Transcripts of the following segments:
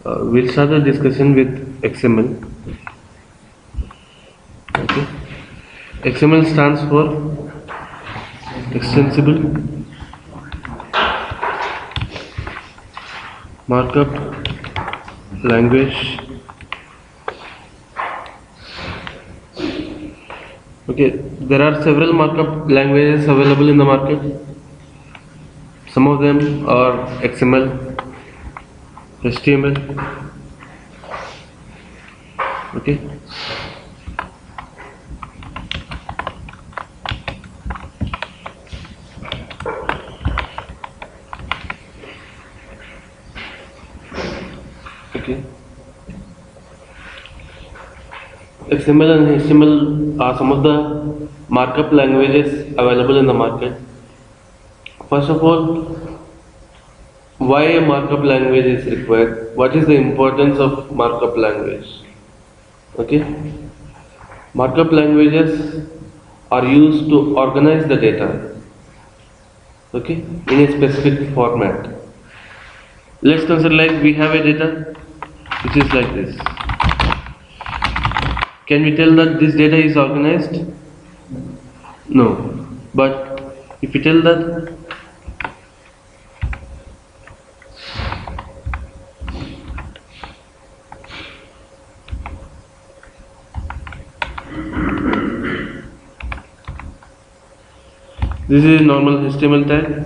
We'll start the discussion with XML. Okay. XML stands for Extensible Markup Language. Okay, there are several markup languages available in the market. Some of them are XML, HTML. Okay. Okay. XML and HTML are some of the markup languages available in the market. First of all, why a markup language is required? What is the importance of markup language? Okay. Markup languages are used to organize the data, okay, in a specific format. Let's consider like we have a data which is like this. Can we tell that this data is organized? No. But if we tell that this is a normal HTML tag,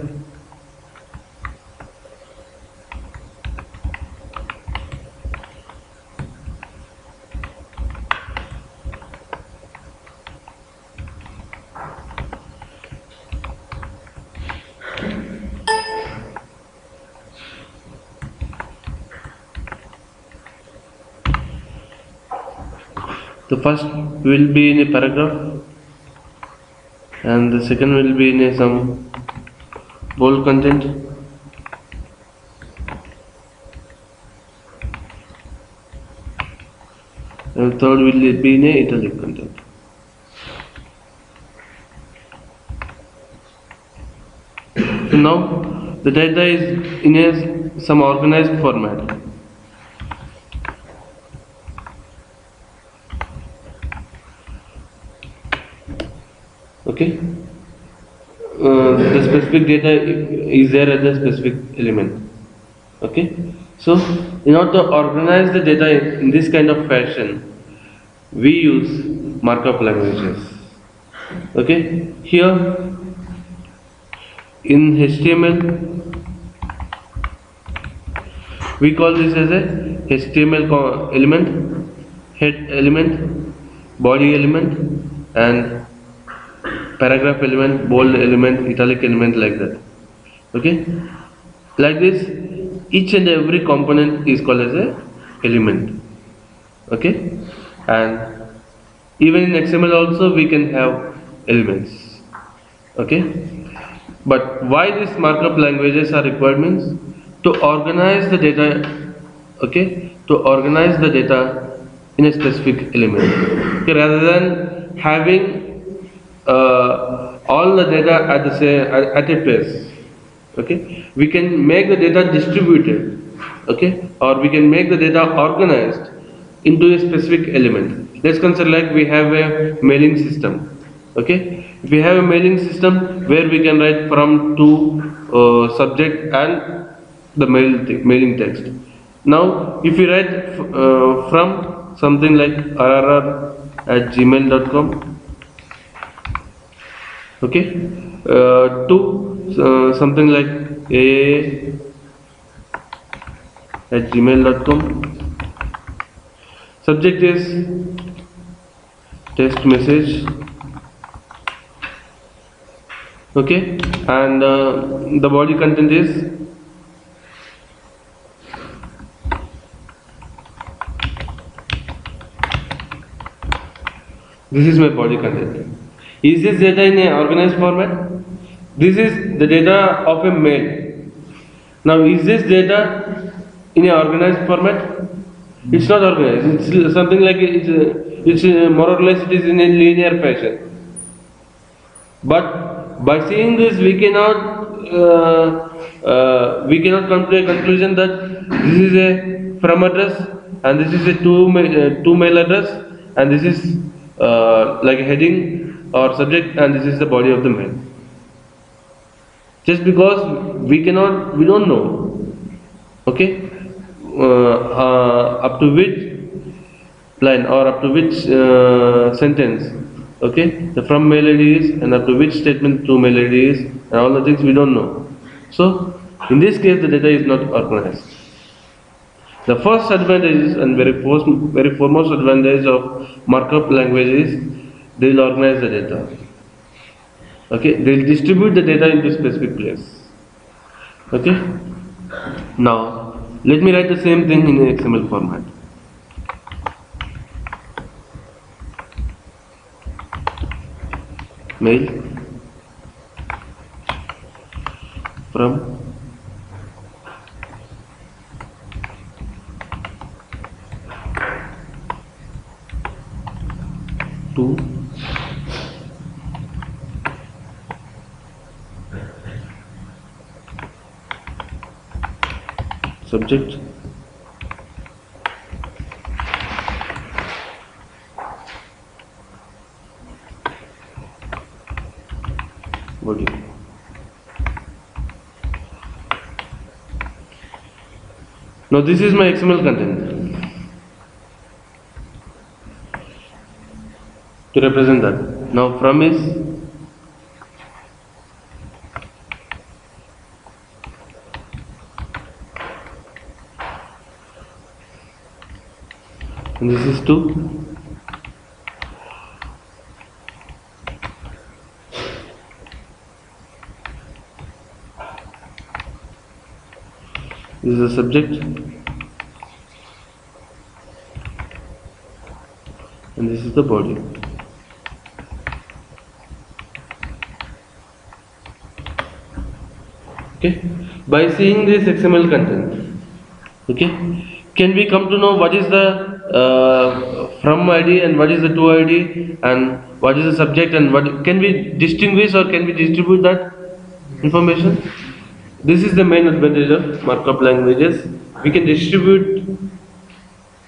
the first will be in a paragraph and the second will be in a some bold content, and the third will be in a italic content. So now the data is in a some organized format. Okay, the specific data is there at the specific element. Okay, so in order to organize the data in this kind of fashion, we use markup languages. Okay, here in HTML we call this as a HTML element, head element, body element, and paragraph element, bold element, italic element, like that. Okay, like this each and every component is called as a element. Okay, and even in XML also we can have elements. Okay, but why these markup languages are required means to organize the data. Okay, to organize the data in a specific element. Okay, rather than having all the data at the same at a place. Okay, we can make the data distributed. Okay, or we can make the data organized into a specific element. Let's consider like we have a mailing system. Okay, if we have a mailing system where we can write from to subject and the mailing text. Now if you write from something like rrr@gmail.com, okay, to something like aa@gmail.com. Subject is test message. Okay, and the body content is this is my body content. Is this data in an organized format? This is the data of a mail. Now is this data in an organized format? It's not organized. It's something like it's more or less it is in a linear fashion. But by seeing this we cannot we cannot come to a conclusion that this is a from address and this is a to mail address and this is like a heading or subject and this is the body of the mail. Just because we don't know, okay, up to which line or up to which sentence, okay, the from mail ID is and up to which statement to mail ID is and all the things we don't know. So in this case the data is not organized. The first advantage and very foremost advantage of markup language is they will organize the data. Okay, they will distribute the data into specific place. Okay. Now let me write the same thing in XML format. Mail from to subject body. Now this is my XML content to represent that. Now from is and this is to this is the subject and this is the body. Okay, by seeing this XML content, okay, can we come to know what is the from ID and what is the to ID and what is the subject and what can we distinguish or can we distribute that information? This is the main advantage of markup languages. We can distribute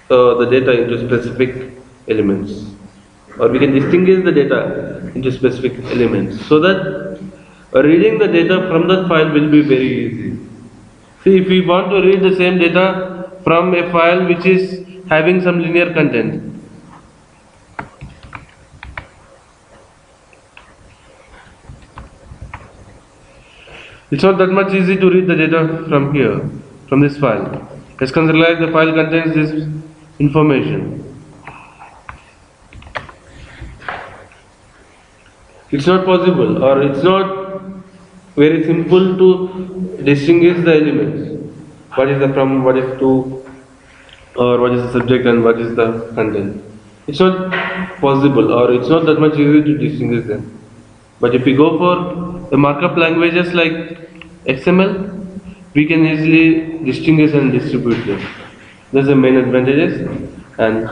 the data into specific elements, or we can distinguish the data into specific elements, so that reading the data from that file will be very easy. See, if we want to read the same data from a file which is having some linear content, it's not that much easy to read the data from here, from this file. Let's consider like the file contains this information. It's not possible, or it's not very simple to distinguish the elements. What is the from, what is to, or what is the subject and what is the content. It's not possible, or it's not that much easy to distinguish them. But if we go for the markup languages like XML, we can easily distinguish and distribute them. That's the main advantages. And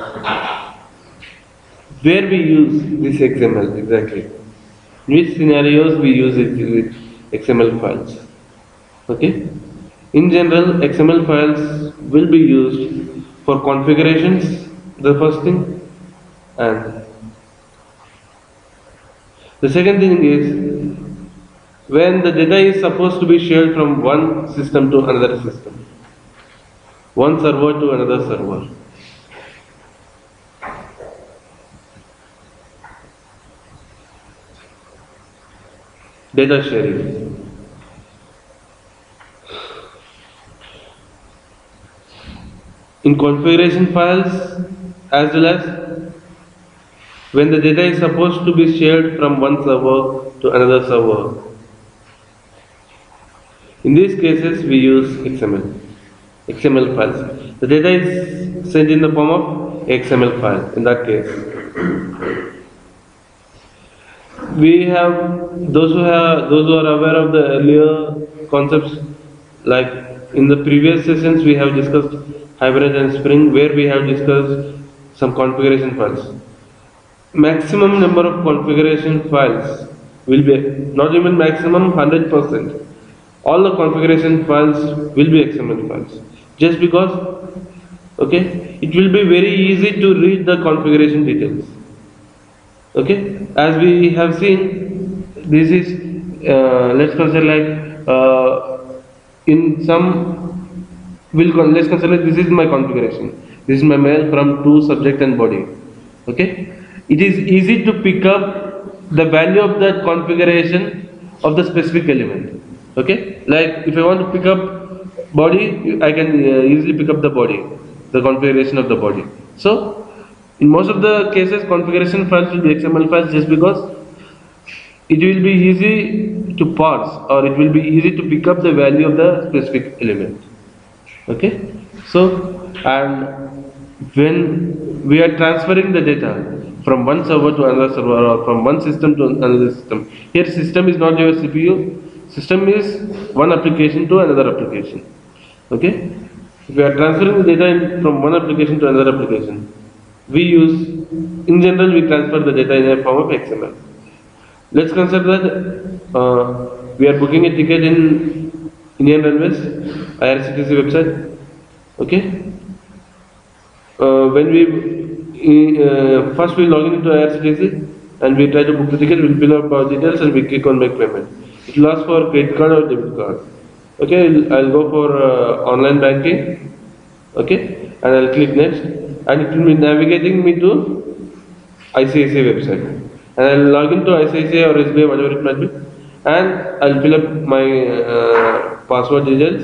where we use this XML exactly? In which scenarios we use it with XML files? Okay. In general, XML files will be used for configurations, the first thing, and the second thing is when the data is supposed to be shared from one system to another system, one server to another server. Data sharing. In configuration files as well as when the data is supposed to be shared from one server to another server. In these cases we use XML files. The data is sent in the form of XML file in that case. We have those who are aware of the earlier concepts, like in the previous sessions we have discussed Hibernate and Spring, where we have discussed some configuration files. Maximum number of configuration files will be, not even maximum, 100%. all the configuration files will be XML files. Just because, okay, it will be very easy to read the configuration details. Okay, as we have seen, this is let's consider like in some let's consider this is my configuration. This is my mail from to subject and body. Okay, it is easy to pick up the value of that configuration of the specific element. Okay, like if I want to pick up body, I can easily pick up the body, the configuration of the body. So in most of the cases, configuration files will be XML files just because it will be easy to parse, or it will be easy to pick up the value of the specific element. Okay, so and when we are transferring the data from one server to another server, or from one system to another system, here system is not your CPU, system is one application to another application. Okay, if we are transferring the data from one application to another application, we use, in general, we transfer the data in a form of XML. Let's consider that we are booking a ticket in Indian Railways, IRCTC website. Okay. When we first we log into IRCTC and we try to book the ticket, we'll fill up our details and we click on make payment. It will ask for credit card or debit card. Okay, I'll go for online banking. Okay, and I'll click next, and it will be navigating me to ICICI website, and I'll log into ICICI or SBI, whatever it might be, and I'll fill up my password details,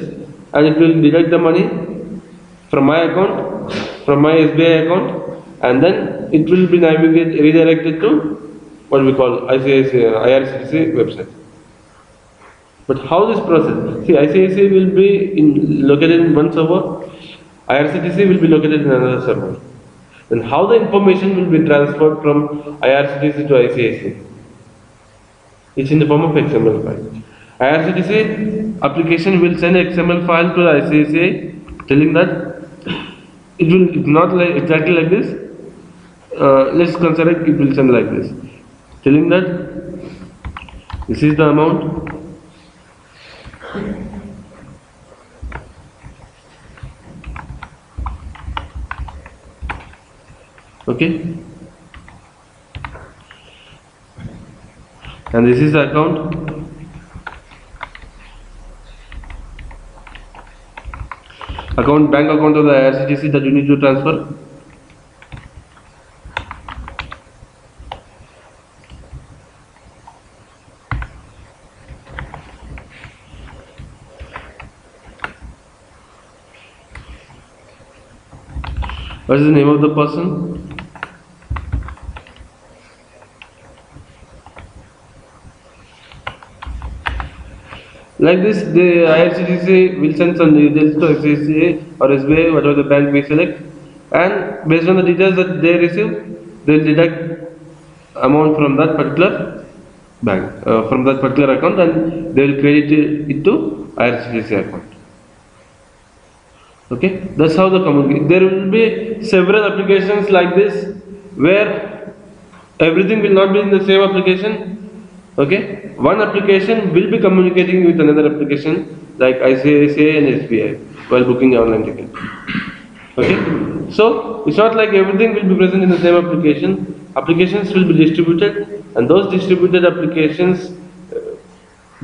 and it will deduct the money from my account, from my SBI account, and then it will be redirected to what we call ICICI IRCTC website. But how this process? See, ICICI will be located in one server, IRCTC will be located in another server. Then how the information will be transferred from IRCTC to ICICI? It's in the form of XML file. IRCTC application will send XML file to ICICI telling that it will not like exactly like this. Let's consider it will send like this, telling that this is the amount. Okay, and this is the account. Bank account of the IRCTC that you need to transfer. What is the name of the person? Like this, the IRCTC will send some details to ICICI or SBI, whatever the bank we select, and based on the details that they receive, they will deduct amount from that particular bank, from that particular account, and they will credit it to IRCTC account. Okay, that's how the communication. There will be several applications like this where everything will not be in the same application. Okay, one application will be communicating with another application like ICICI and SBI while booking the online ticket. Okay, so it's not like everything will be present in the same application. Applications will be distributed, and those distributed applications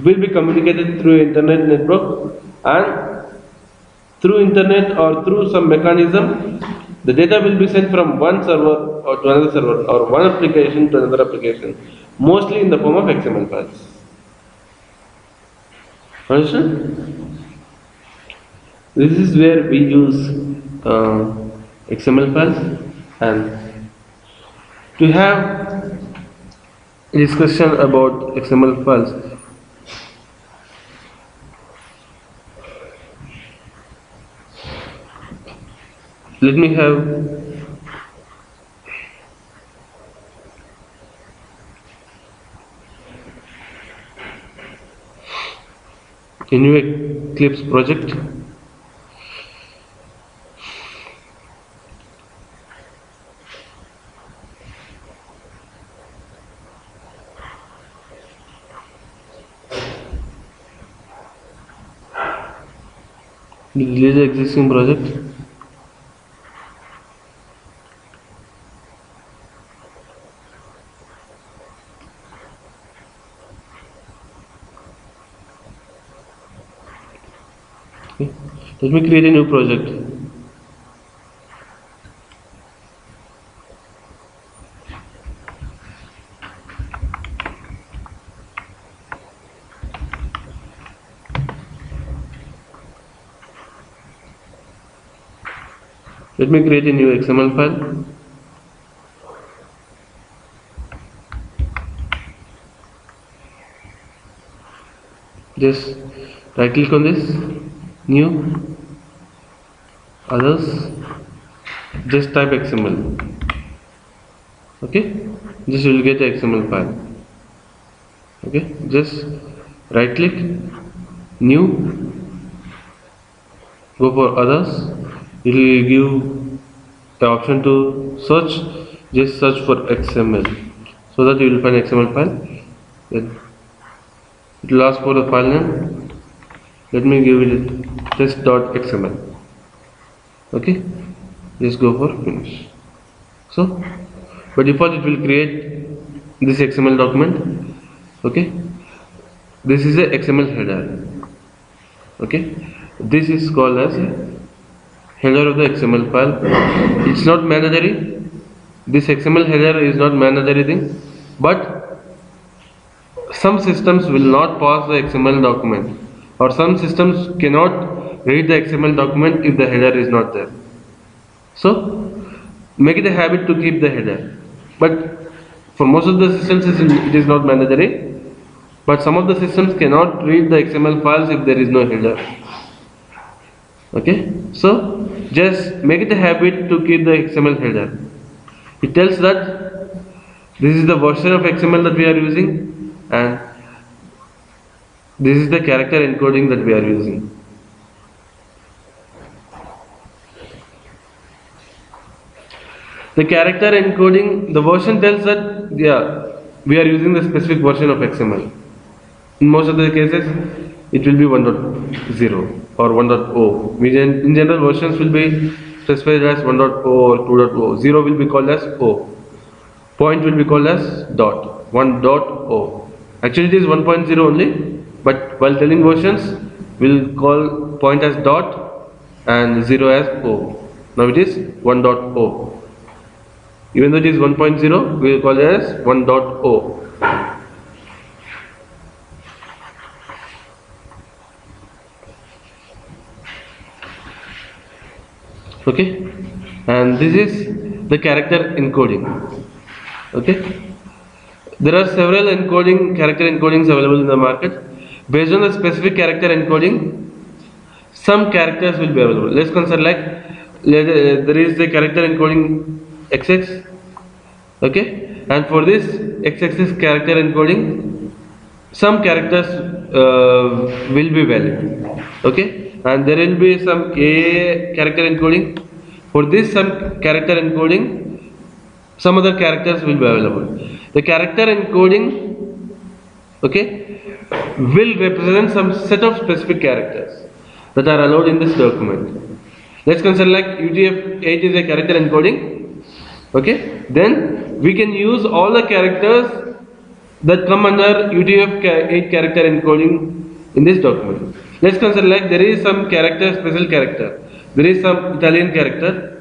will be communicated through internet network, and through internet or through some mechanism, the data will be sent from one server or to another server, or one application to another application, mostly in the form of XML files. Understand? This is where we use XML files, and to have a discussion about XML files, let me have a new Eclipse project. Delete the existing project. Okay. Let me create a new project. Let me create a new XML file. Just right click on this, new, others, just type XML. Okay, this will get the XML file. Okay, just right click, new, go for others. It will give the option to search. Just search for XML so that you will find XML file. Then it will ask for the file name. Let me give it test.xml. Okay, just go for finish. So by default it will create this XML document. Okay, this is a XML header. Okay, this is called as a header of the XML file. It's not mandatory. This XML header is not mandatory thing, but some systems will not pass the XML document, or some systems cannot read the XML document if the header is not there. So make it a habit to keep the header. But for most of the systems it is not mandatory, but some of the systems cannot read the XML files if there is no header. Okay, so just make it a habit to keep the XML header. It tells that this is the version of XML that we are using, and this is the character encoding that we are using. The character encoding, the version tells that we are using the specific version of XML. In most of the cases, it will be 1.0 or 1.0. In general, versions will be specified as 1.0 or 2.0. 0 will be called as O. Point will be called as dot. 1.0. Actually, it is 1.0 only, but while telling versions, we'll call point as dot and 0 as O. Now it is 1.0. Even though it is 1.0, we will call it as 1.0. Okay, and this is the character encoding. Okay, there are several character encodings available in the market. Based on the specific character encoding, some characters will be available. Let's consider there is the character encoding XX. Okay, and for this XX character encoding, some characters will be valid. Okay, and there will be some A character encoding. For this some character encoding, some other characters will be available. The character encoding, okay, will represent some set of specific characters that are allowed in this document. Let's consider like UTF-8 is a character encoding. Okay, then we can use all the characters that come under UTF-8 character encoding in this document. Let's consider like there is some character, special character. There is some Italian character.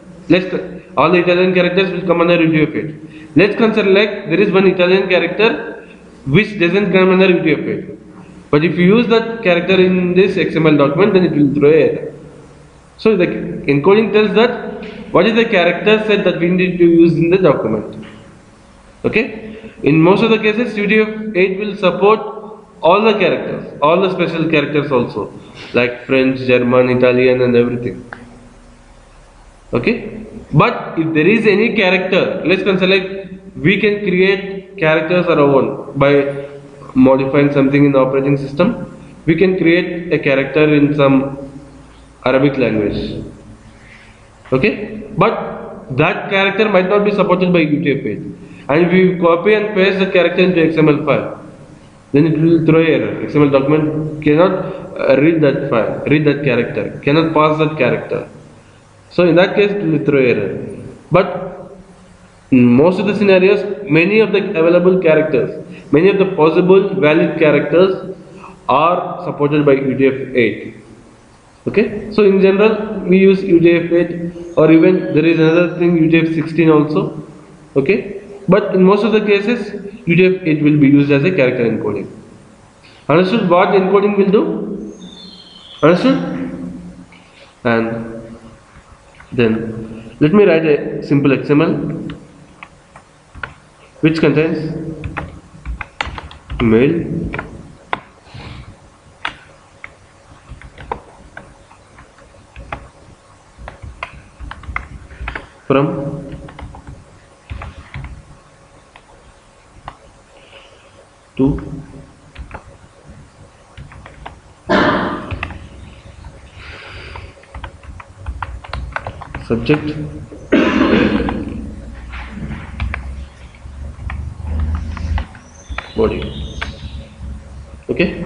All the Italian characters will come under UTF-8. Let's consider like there is one Italian character which doesn't come under UTF-8. But if you use that character in this XML document, then it will throw error. So the encoding tells that what is the character set that we need to use in the document. Okay. In most of the cases, UTF-8 will support all the characters, all the special characters also, like French, German, Italian, and everything. Okay. But if there is any character, let's consider like we can create characters our own by modifying something in the operating system. We can create a character in some Arabic language. Okay, but that character might not be supported by UTF-8. And if we copy and paste the character into XML file, then it will throw error. XML document cannot read that file, read that character, cannot pass that character. So in that case, it will throw error. But in most of the scenarios, many of the available characters, many of the possible valid characters are supported by UTF-8. Okay, so in general we use UTF-8, or even there is another thing, UTF-16 also. Okay, but in most of the cases UTF-8 will be used as a character encoding. Understood what encoding will do? Understood? And then let me write a simple XML which contains mail from to subject body. Okay,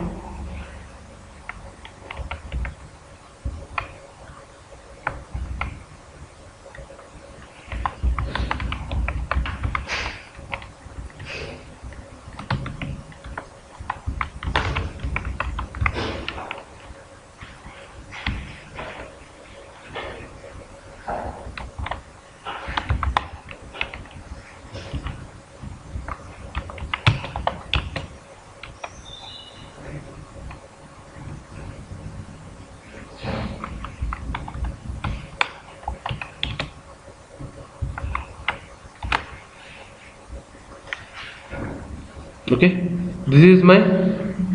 okay, this is my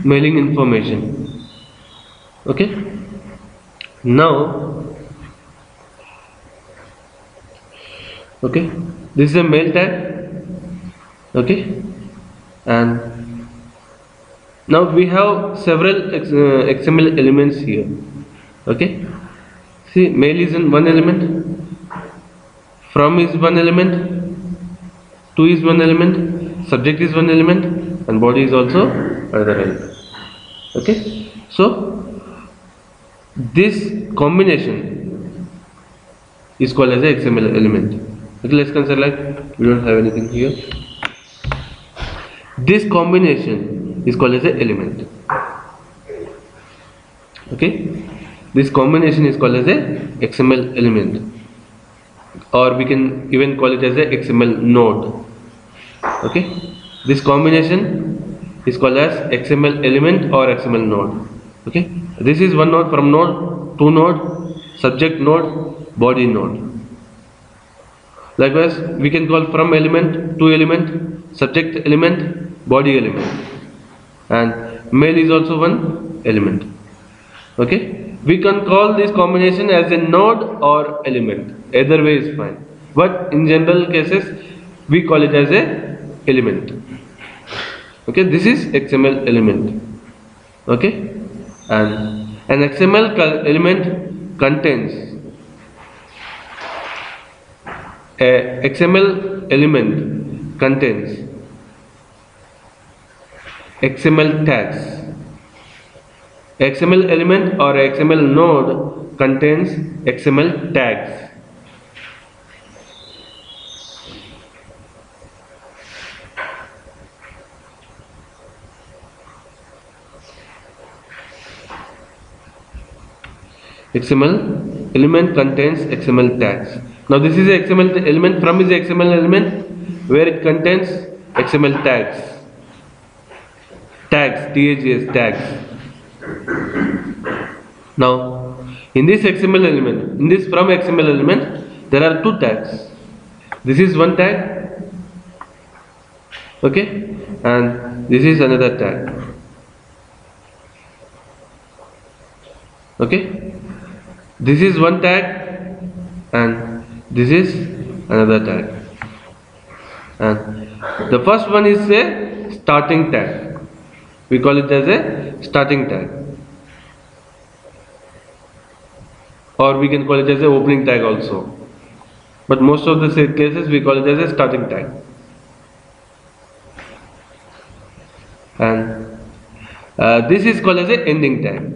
mailing information. Okay, now okay, this is a mail tag. Okay, and now we have several XML elements here. Okay, see, mail is in one element, from is one element, to is one element, subject is one element, and body is also another element. Okay, so this combination is called as a XML element. Okay, let's consider like we don't have anything here. This combination is called as an element. Okay, this combination is called as a XML element, or we can even call it as a XML node. Okay, this combination is called as XML element or XML node. Okay, this is one node, from node, to node, subject node, body node. Likewise, we can call from element, to element, subject element, body element, and mail is also one element. Okay, we can call this combination as a node or element. Either way is fine, but in general cases we call it as a element. Okay, this is XML element. Okay, and an XML element contains a XML element contains XML tags. XML element or XML node contains XML tags. XML element contains XML tags. Now this is a XML element, from is a XML element where it contains XML tags. Tags, TAGs, tags. Now in this XML element, in this from XML element, there are two tags. This is one tag, okay, and this is another tag. Okay, this is one tag and this is another tag, and the first one is a starting tag. We call it as a starting tag, or we can call it as an opening tag also, but most of the cases we call it as a starting tag. And this is called as a ending tag.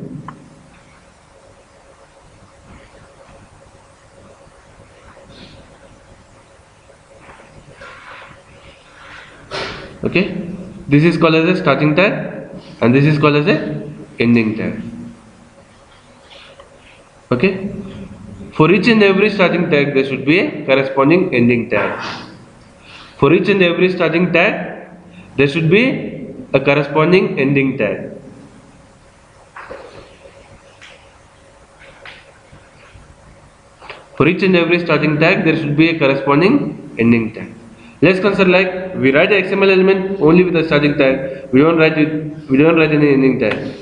Okay, this is called as a starting tag and this is called as a ending tag. Okay, for each and every starting tag there should be a corresponding ending tag. For each and every starting tag there should be a corresponding ending tag. For each and every starting tag there should be a corresponding ending tag. Let's consider like we write the XML element only with the starting tag. We don't write any ending tag.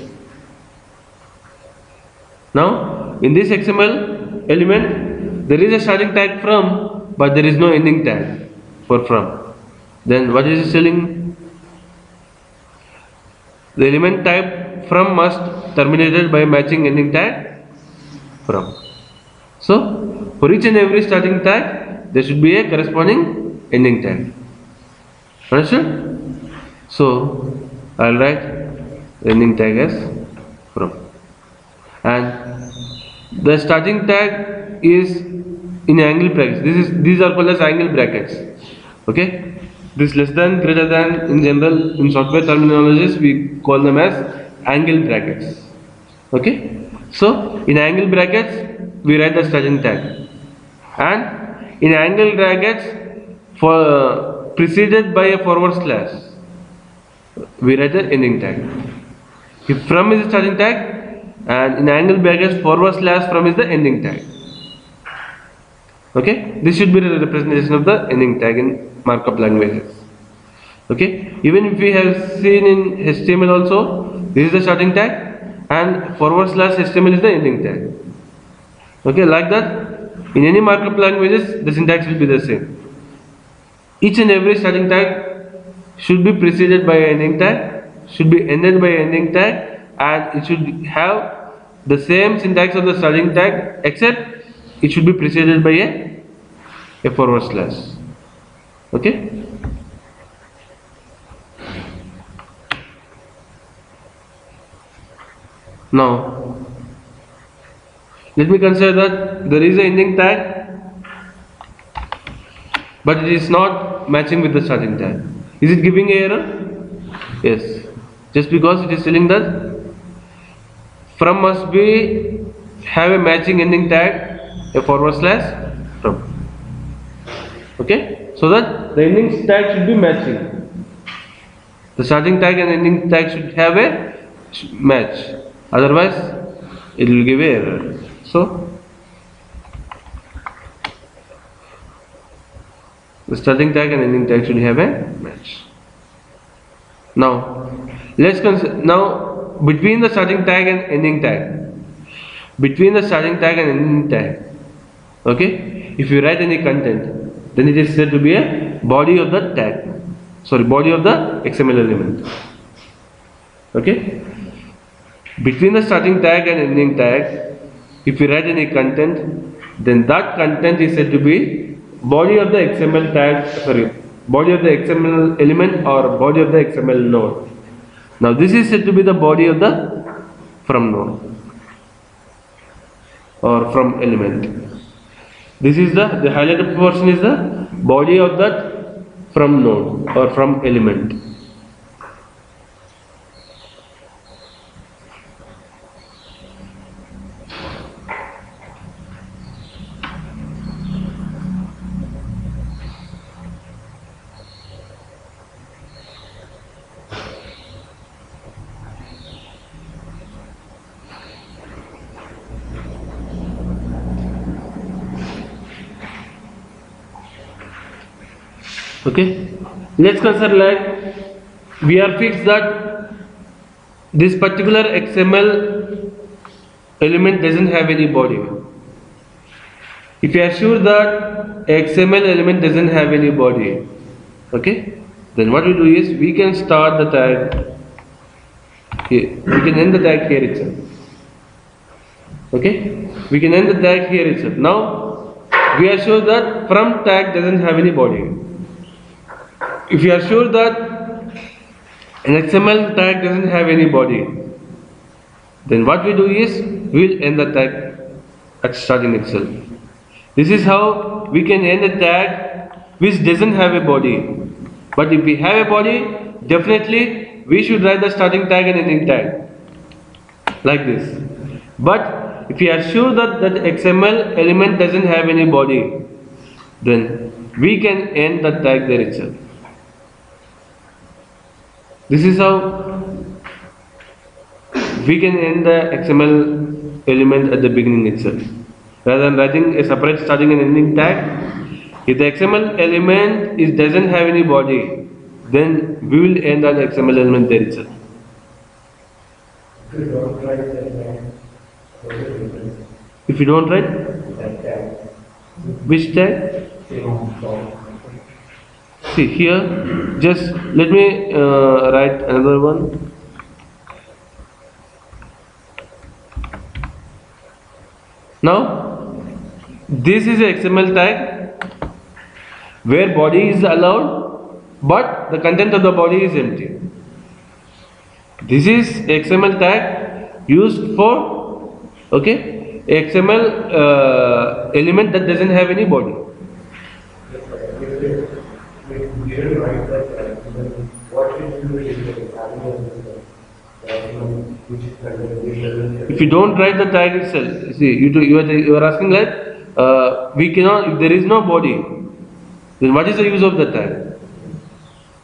Now in this XML element there is a starting tag from, but there is no ending tag for from. Then what is it telling? The element type from must terminated by matching ending tag from. So for each and every starting tag there should be a corresponding ending tag. Understood? So I'll write ending tag as from, and the starting tag is in angle brackets. These are called as angle brackets. Okay, this less than, greater than, in general in software terminologies we call them as angle brackets. Okay, so in angle brackets we write the starting tag, and in angle brackets for preceded by a forward slash we write the ending tag. If from is the starting tag and in angle brackets forward slash from is the ending tag. Okay, this should be the representation of the ending tag in markup languages. Okay, even if we have seen in HTML also, this is the starting tag and forward slash HTML is the ending tag. Okay, like that in any markup languages the syntax will be the same. Each and every starting tag should be preceded by an ending tag, should be ended by an ending tag, and it should have the same syntax of the starting tag except it should be preceded by a forward slash. Okay. Now let me consider that there is an ending tag but it is not matching with the starting tag. Is it giving an error? Yes, just because it is telling that from must be have a matching ending tag, a forward slash from. Okay, so that the ending tag should be matching. The starting tag and ending tag should have a match, otherwise it will give an error. So the starting tag and ending tag should have a match. Now let's consider now between the starting tag and ending tag. Between the starting tag and ending tag, okay, if you write any content, then it is said to be a body of the tag. Sorry, body of the XML element. Okay. Between the starting tag and ending tag, if you write any content, then that content is said to be body of the XML tag, sorry, body of the XML element or body of the XML node. Now this is said to be the body of the from node or from element. This is the highlighted portion is the body of that from node or from element. Okay, let's consider like we are fixed that this particular XML element doesn't have any body. If you are sure that XML element doesn't have any body, okay, then what we do is we can start the tag here. We can end the tag here itself. Okay, we can end the tag here itself. Now we are sure that from tag doesn't have any body. If you are sure that an XML tag doesn't have any body, then what we do is we will end the tag at starting itself. This is how we can end a tag which doesn't have a body. But if we have a body, definitely we should write the starting tag and ending tag like this. But if we are sure that that XML element doesn't have any body, then we can end the tag there itself. This is how we can end the XML element at the beginning itself. Rather than writing a separate starting and ending tag, if the XML element doesn't have any body, then we will end the XML element there itself. If you don't write that tag, what is the difference? If you don't write, That tag. which tag? See here, just let me write another one. Now, this is a XML tag where body is allowed, but the content of the body is empty. This is XML tag used for XML element that doesn't have any body. If you didn't write that tag, then what should you do if you're having a which is kind of If you don't write the tag itself, see, you are asking like we cannot, if there is no body, then what is the use of the tag?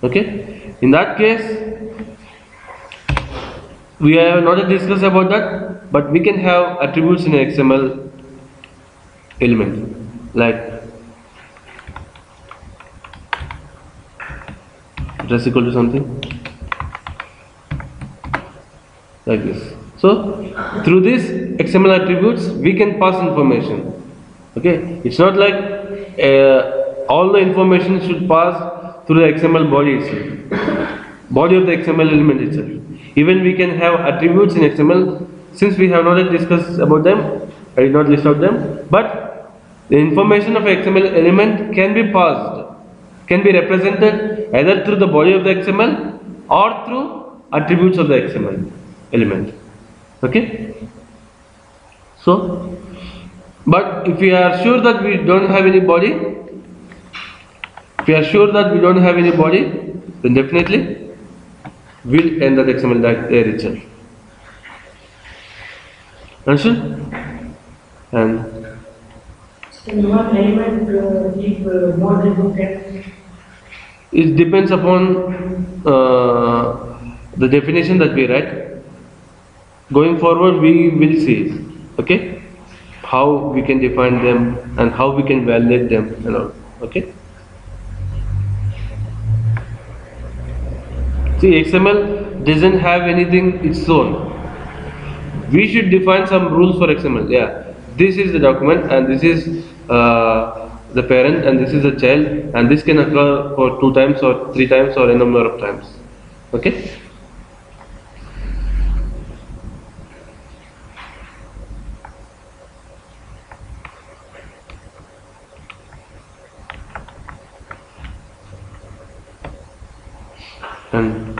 Okay, in that case, we have not discussed about that, but we can have attributes in an XML element like address equal to something like this. So through these XML attributes we can pass information. Okay, it's not like all the information should pass through the XML body itself, body of the XML element itself. Even we can have attributes in XML. Since we have not yet discussed about them, I did not list out them, but the information of XML element can be passed, can be represented either through the body of the XML or through attributes of the XML element. Okay, so but if we are sure that we don't have any body, then definitely we'll end that XML tag there itself. Understood? And Can one element give more than two tags? it depends upon the definition that we write. Going forward, we will see, okay, how we can define them and how we can validate them and all. Okay. See, XML doesn't have anything its own. We should define some rules for XML. Yeah, this is the document and this is the parent and this is the child, and this can occur for 2 times or 3 times or a number of times. Okay. And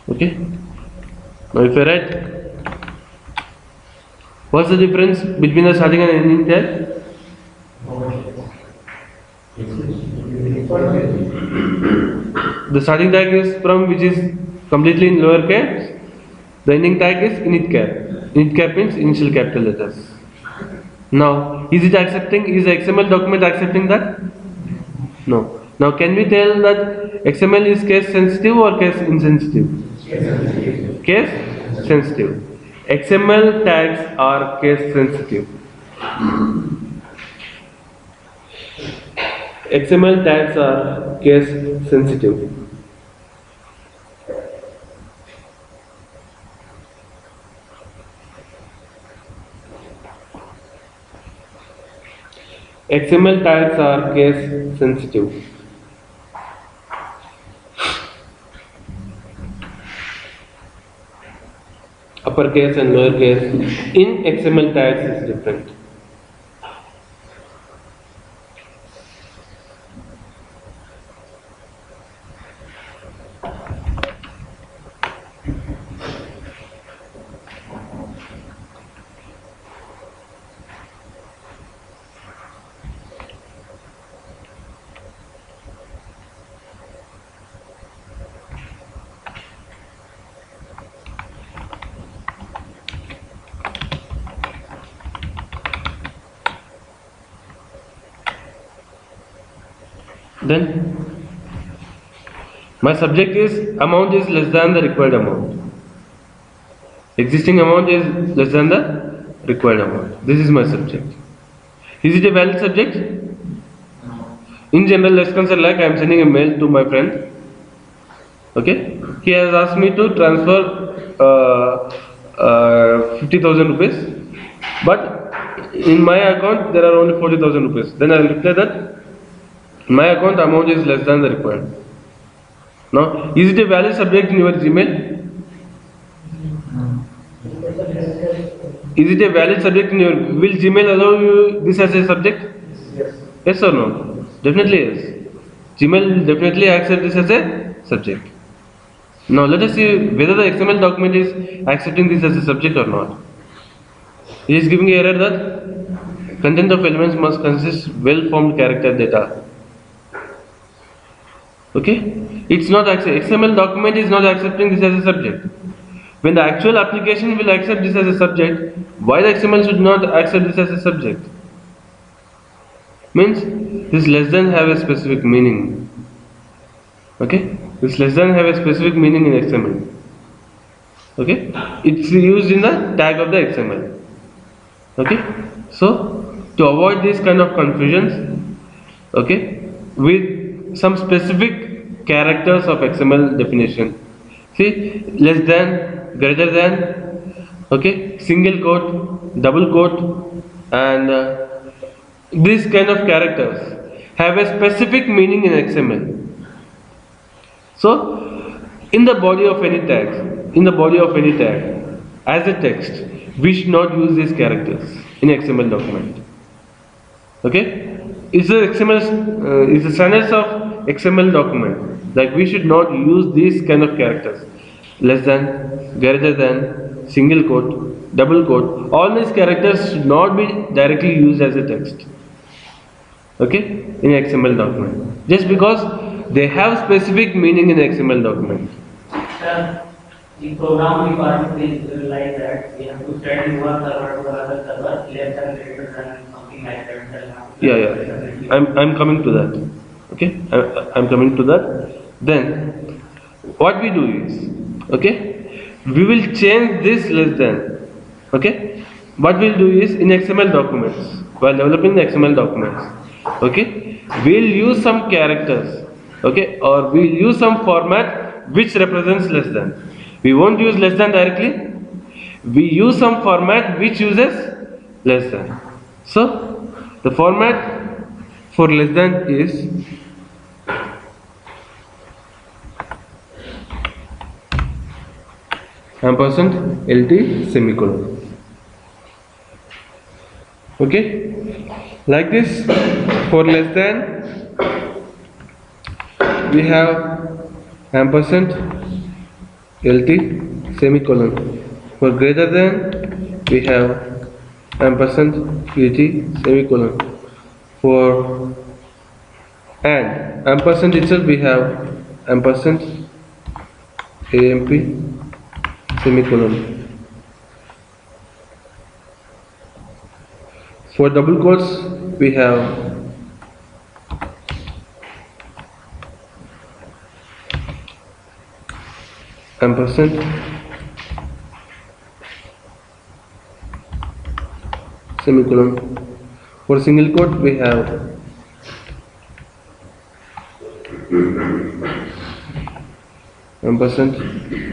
okay, now if I write, what's the difference between the starting and ending tag? The starting tag is from which is completely in lowercase. The ending tag is init cap. Init cap means initial capital letters. Now, is it accepting? Is the XML document accepting that? No. Now, can we tell that XML is case sensitive or case insensitive? Case sensitive. XML tags are case sensitive. XML tags are case sensitive. XML tags are case sensitive. Uppercase and lowercase in XML tags is different. Then my subject is amount is less than the required amount. Existing amount is less than the required amount. This is my subject. Is it a valid subject? In general, let's consider like I am sending a mail to my friend. Okay, he has asked me to transfer 50,000 rupees, but in my account there are only 40,000 rupees. Then I will reply that my account amount is less than the required. Now, is it a valid subject in your Gmail? Is it a valid subject in your? Will Gmail allow you this as a subject? Yes. Yes or no? Definitely yes. Gmail will definitely accept this as a subject. Now let us see whether the XML document is accepting this as a subject or not. It is giving error that content of elements must consist well-formed character data. Okay, it's not XML document is not accepting this as a subject. When the actual application will accept this as a subject, why the XML should not accept this as a subject? Means this less than have a specific meaning. Okay, this less than have a specific meaning in XML. Okay, it's used in the tag of the XML. Okay, so to avoid this kind of confusions, okay, with some specific characters of XML definition. See, less than, greater than, okay, single quote, double quote, and these kind of characters have a specific meaning in XML. So, in the body of any tag, as a text, we should not use these characters in XML document. Okay, is the XML is the standards of XML document. Like we should not use these kind of characters, less than, greater than, single quote, double quote. All these characters should not be directly used as a text. Okay, in XML document, just because they have specific meaning in XML document. Sir, the program requirement is like that. We have to send one server to another server, less than, greater than, something like that. Yeah. I'm coming to that. Okay, I'm coming to that. Then what we do is, okay, we will change this less than. Okay, what we'll do is in XML documents, while developing the XML documents, okay, we'll use some characters, okay, or we'll use some format which represents less than. We won't use less than directly. We use some format which uses less than. So the format for less than is ampersand LT semicolon. Okay, like this. For less than, we have ampersand LT semicolon. For greater than, we have ampersand ET semicolon. For and ampersand itself, we have ampersand AMP semicolon. For double quotes, we have ampersand semicolon. For single quote, we have ampersand semicolon.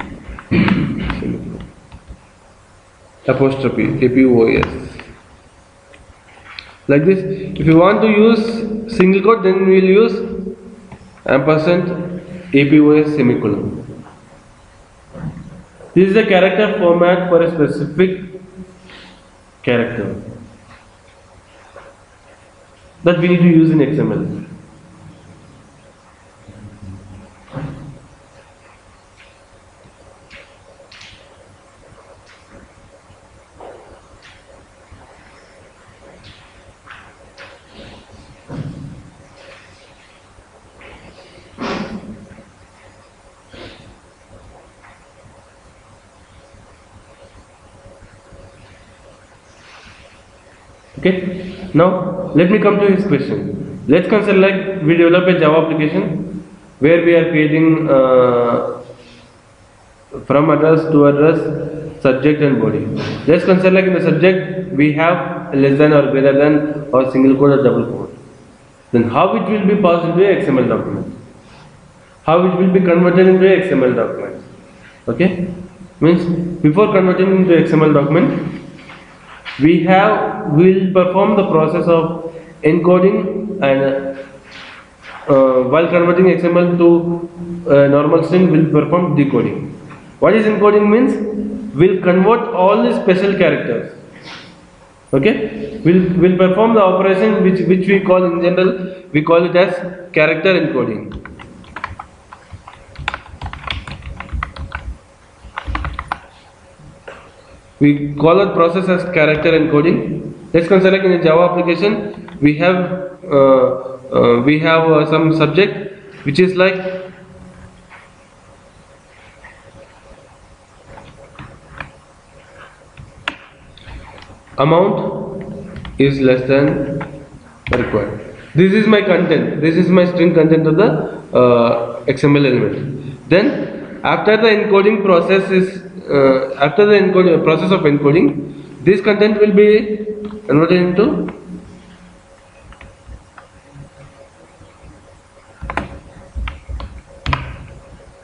Apostrophe APOS. Like this. If you want to use single quote, then we will use ampersand APOS semicolon. This is the character format for a specific character that we need to use in XML. Okay, now let me come to his question. Let's consider like we develop a Java application where we are creating from address to address, subject and body. Let's consider like in the subject we have less than or greater than or single quote or double quote. Then how it will be passed into a XML document? How it will be converted into a XML document? Okay, means before converting into XML document, will perform the process of encoding and while converting XML to normal string, will perform decoding. What is encoding means? Will convert all the special characters. Okay, will perform the operation which we call in general, we call it as character encoding. We call that process as character encoding. Let's consider like in a Java application we have some subject which is like amount is less than required. This is my content. This is my string content of the XML element. Then after the encoding process is after the process of encoding, this content will be converted into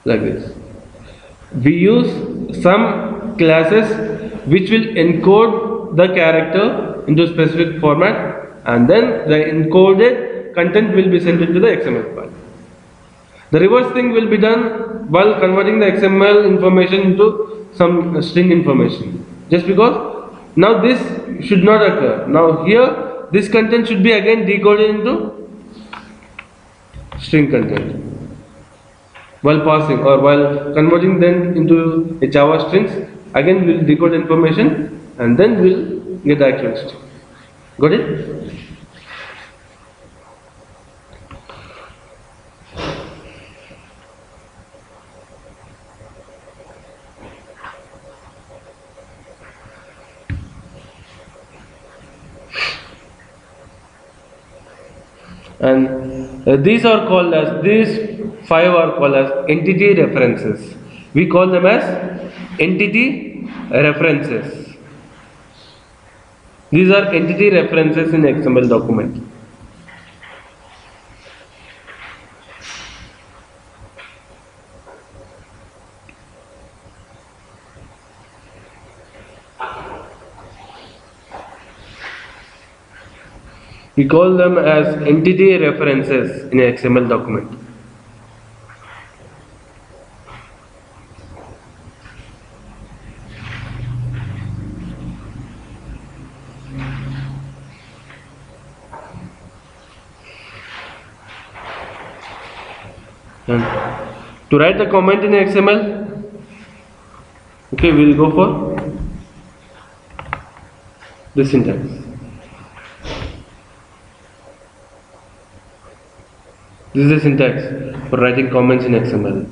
like this. We use some classes which will encode the character into a specific format, and then the encoded content will be sent into the XML file. The reverse thing will be done while converting the XML information into some string information. Just because now this should not occur. Now here this content should be again decoded into string content. While passing or while converting them into a Java strings, again we'll decode information and then we'll get the actual string. Got it? And these 5 are called as entity references. We call them as entity references. These are entity references in XML document. We call them as entity references in a XML document. And to write the comment in XML, okay, we'll go for this syntax. This is the syntax for writing comments in XML.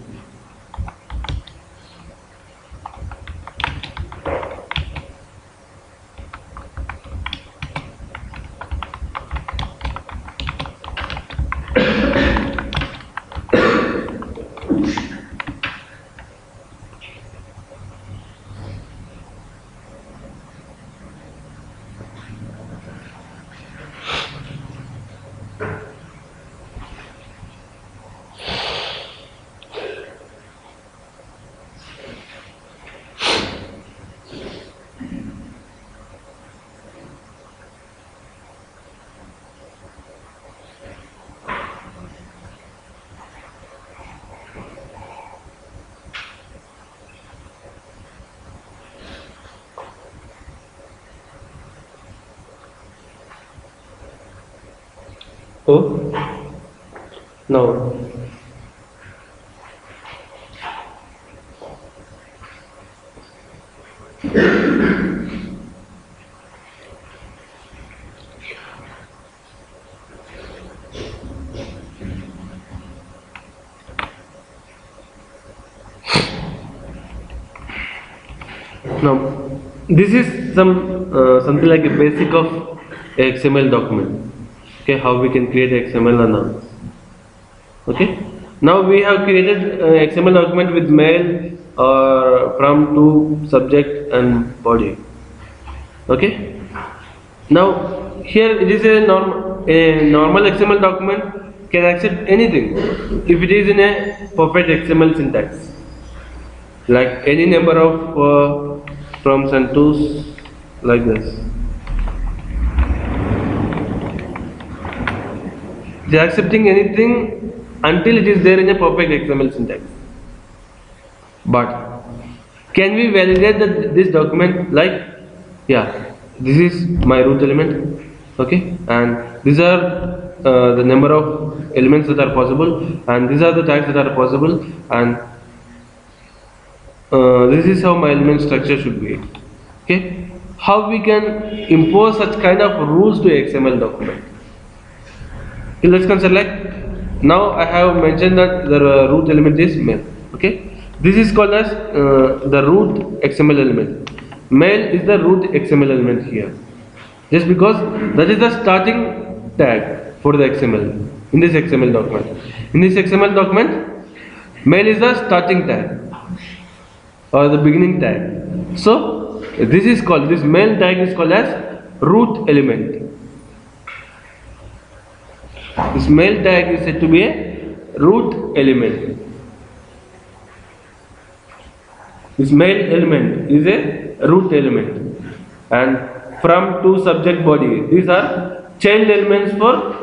Oh, no. Now, this is something like a basic of XML document. Okay, how we can create XML or not. Okay, now we have created XML document with mail from to subject and body. Okay, now here it is a normal XML document can accept anything if it is in a perfect XML syntax, like any number of froms and tos, like this. It is accepting anything until it is there in a perfect XML syntax. But can we validate this document like, yeah, this is my root element, okay, and these are the number of elements that are possible, and these are the tags that are possible, and this is how my element structure should be. Okay, how we can impose such kind of rules to XML document? Okay, let's consider like, now I have mentioned that the root element is mail. Okay, this is called as the root XML element. Mail is the root XML element here, just because that is the starting tag for the XML in this XML document. In this XML document, mail is the starting tag or the beginning tag. So this is called, this mail tag is called as root element. This mail tag is said to be a root element. This mail element is a root element, and from to subject body, these are child elements for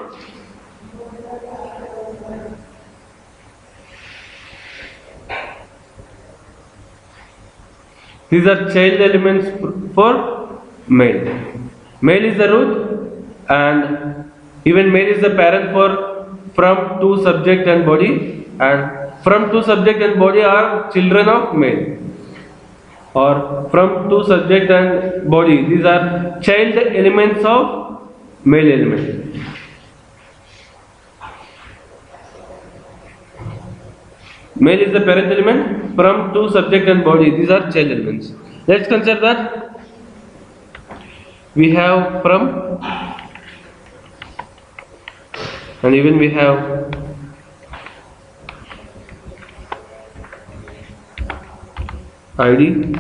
mail. Mail is the root, and even mail is the parent for from to subject and body, and from to subject and body are children of mail, or from to subject and body, these are child elements of mail element. Mail is the parent element, from to subject and body, these are child elements. Let's consider that we have from, and even we have ID,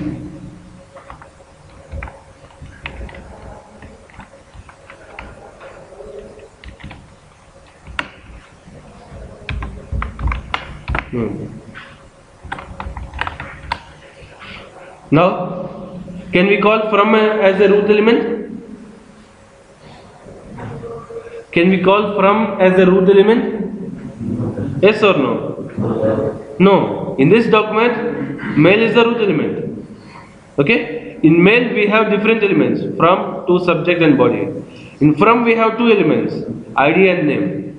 Now, can we call from as a root element? Can we call from as a root element? Yes or no? No. In this document, mail is the root element. Okay? In mail we have different elements, from, to, subject and body. In from we have two elements, ID and name.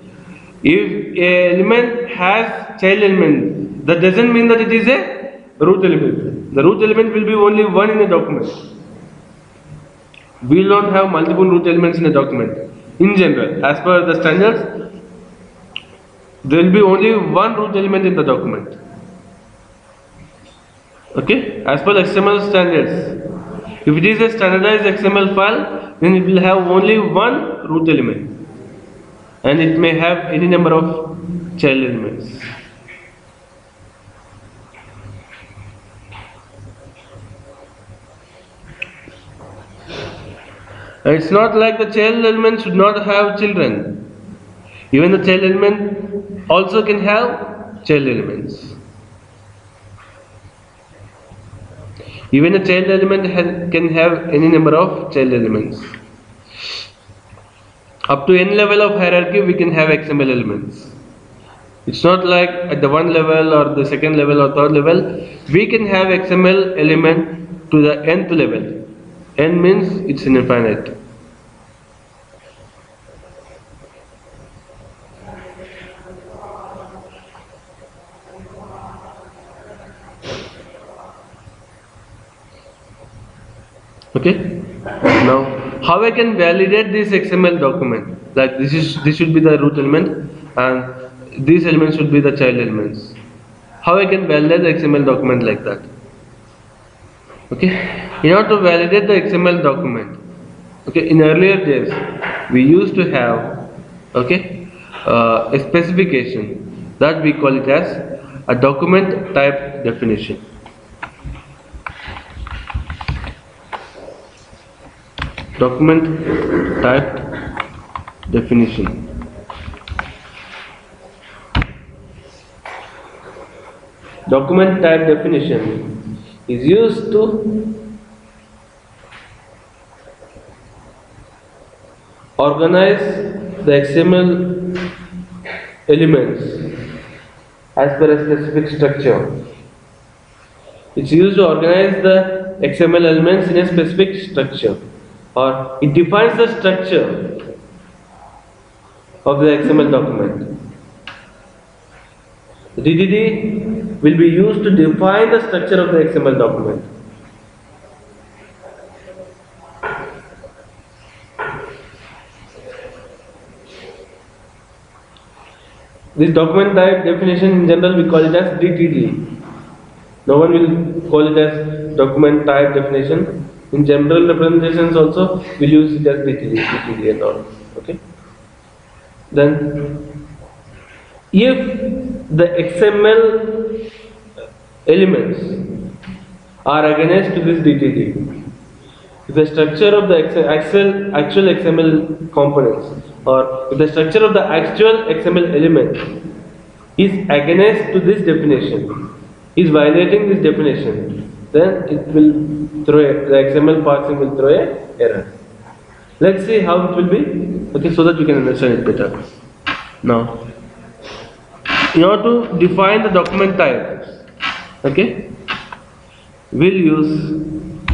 If a element has child element, that doesn't mean that it is a root element. The root element will be only one in a document. We will not have multiple root elements in a document. In general, as per the standards, there will be only one root element in the document. Okay? As per the XML standards, if it is a standardized XML file, then it will have only one root element, and it may have any number of child elements. And it's not like the child element should not have children. Even the child element also can have child elements. Even a child element can have any number of child elements. Up to n level of hierarchy, we can have XML elements. It's not like at the one level or the second level or third level. We can have XML element to the nth level. N means it's infinite. Okay. Now, how I can validate this XML document? Like this should be the root element, and these elements should be the child elements. How I can validate the XML document like that? Okay. In order to validate the XML document, okay, in earlier days we used to have Okay, a specification that we call it as a document type definition. Document type definition. Document type definition is used to organize the XML elements as per a specific structure. It's used to organize the XML elements in a specific structure, or it defines the structure of the XML document. The DTD will be used to define the structure of the XML document. This document type definition in general we call it as DTD. No one will call it as document type definition. In general representations also we use it as DTD and all. Okay. Then, if the XML elements are against to this DTD, if the structure of the actual XML components, or if the structure of the actual XML element is against to this definition, is violating this definition, then it will throw the XML parsing will throw a error. Let's see how it will be, okay, so that we can understand it better. Now, in order to define the document type, okay, we'll use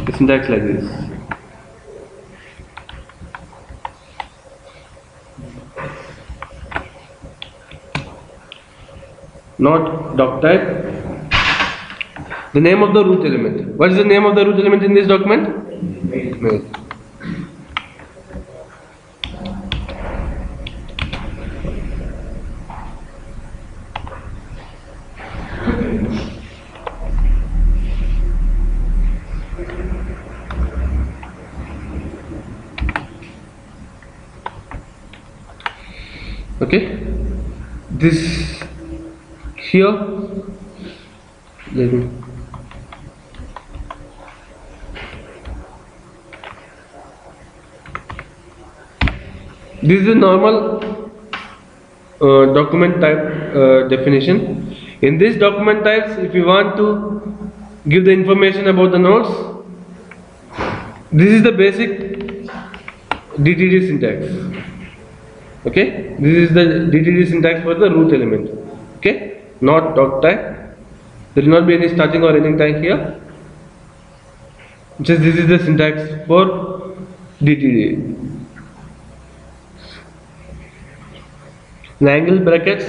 the syntax like this. Not doc type. The name of the root element. What is the name of the root element in this document? Mail. Okay. This here. Let me. This is the normal document type definition. In this document types, if you want to give the information about the nodes, this is the basic DTD syntax. Okay, this is the DTD syntax for the root element. Okay, not doc type. There will not be any starting or ending tag here. Just this is the syntax for DTD. In angle brackets,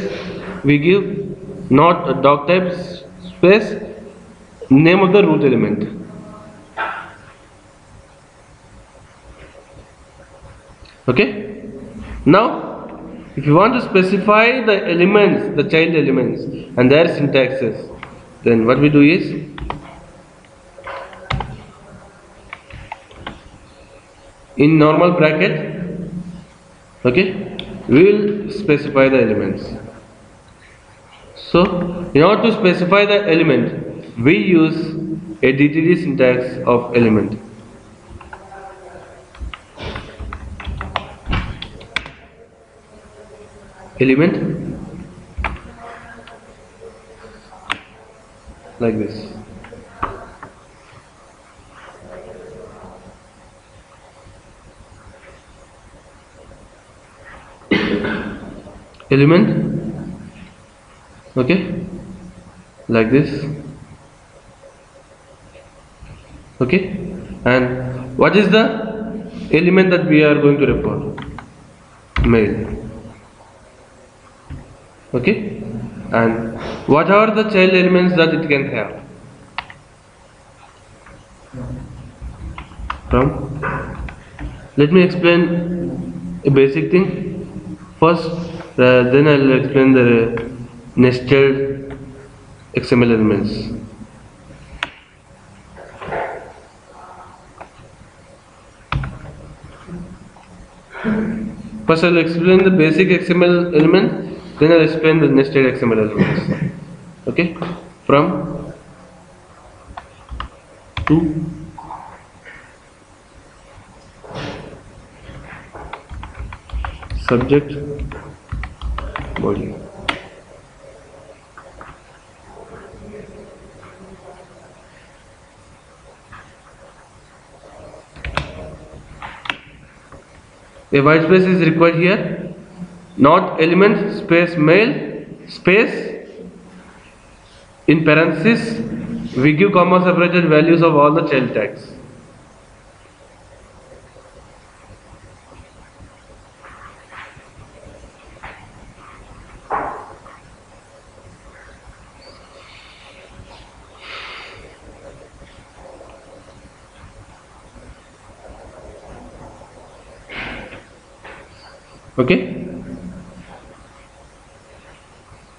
we give not a doc type space name of the root element. Okay. Now, if you want to specify the elements, the child elements, and their syntaxes, then what we do is in normal bracket, okay, we will specify the elements. So, in order to specify the element, we use a DTD syntax of element. Element like this. Element, okay, like this, okay, and what is the element that we are going to report? Mail. Okay, and what are the child elements that it can have? From, let me explain a basic thing first, then I will explain the nested XML elements. First I'll explain the basic XML element, then I'll explain the nested XML elements. Okay, from to subject body. A white space is required here, not element space mail space in parenthesis we give comma separated values of all the child tags. Okay.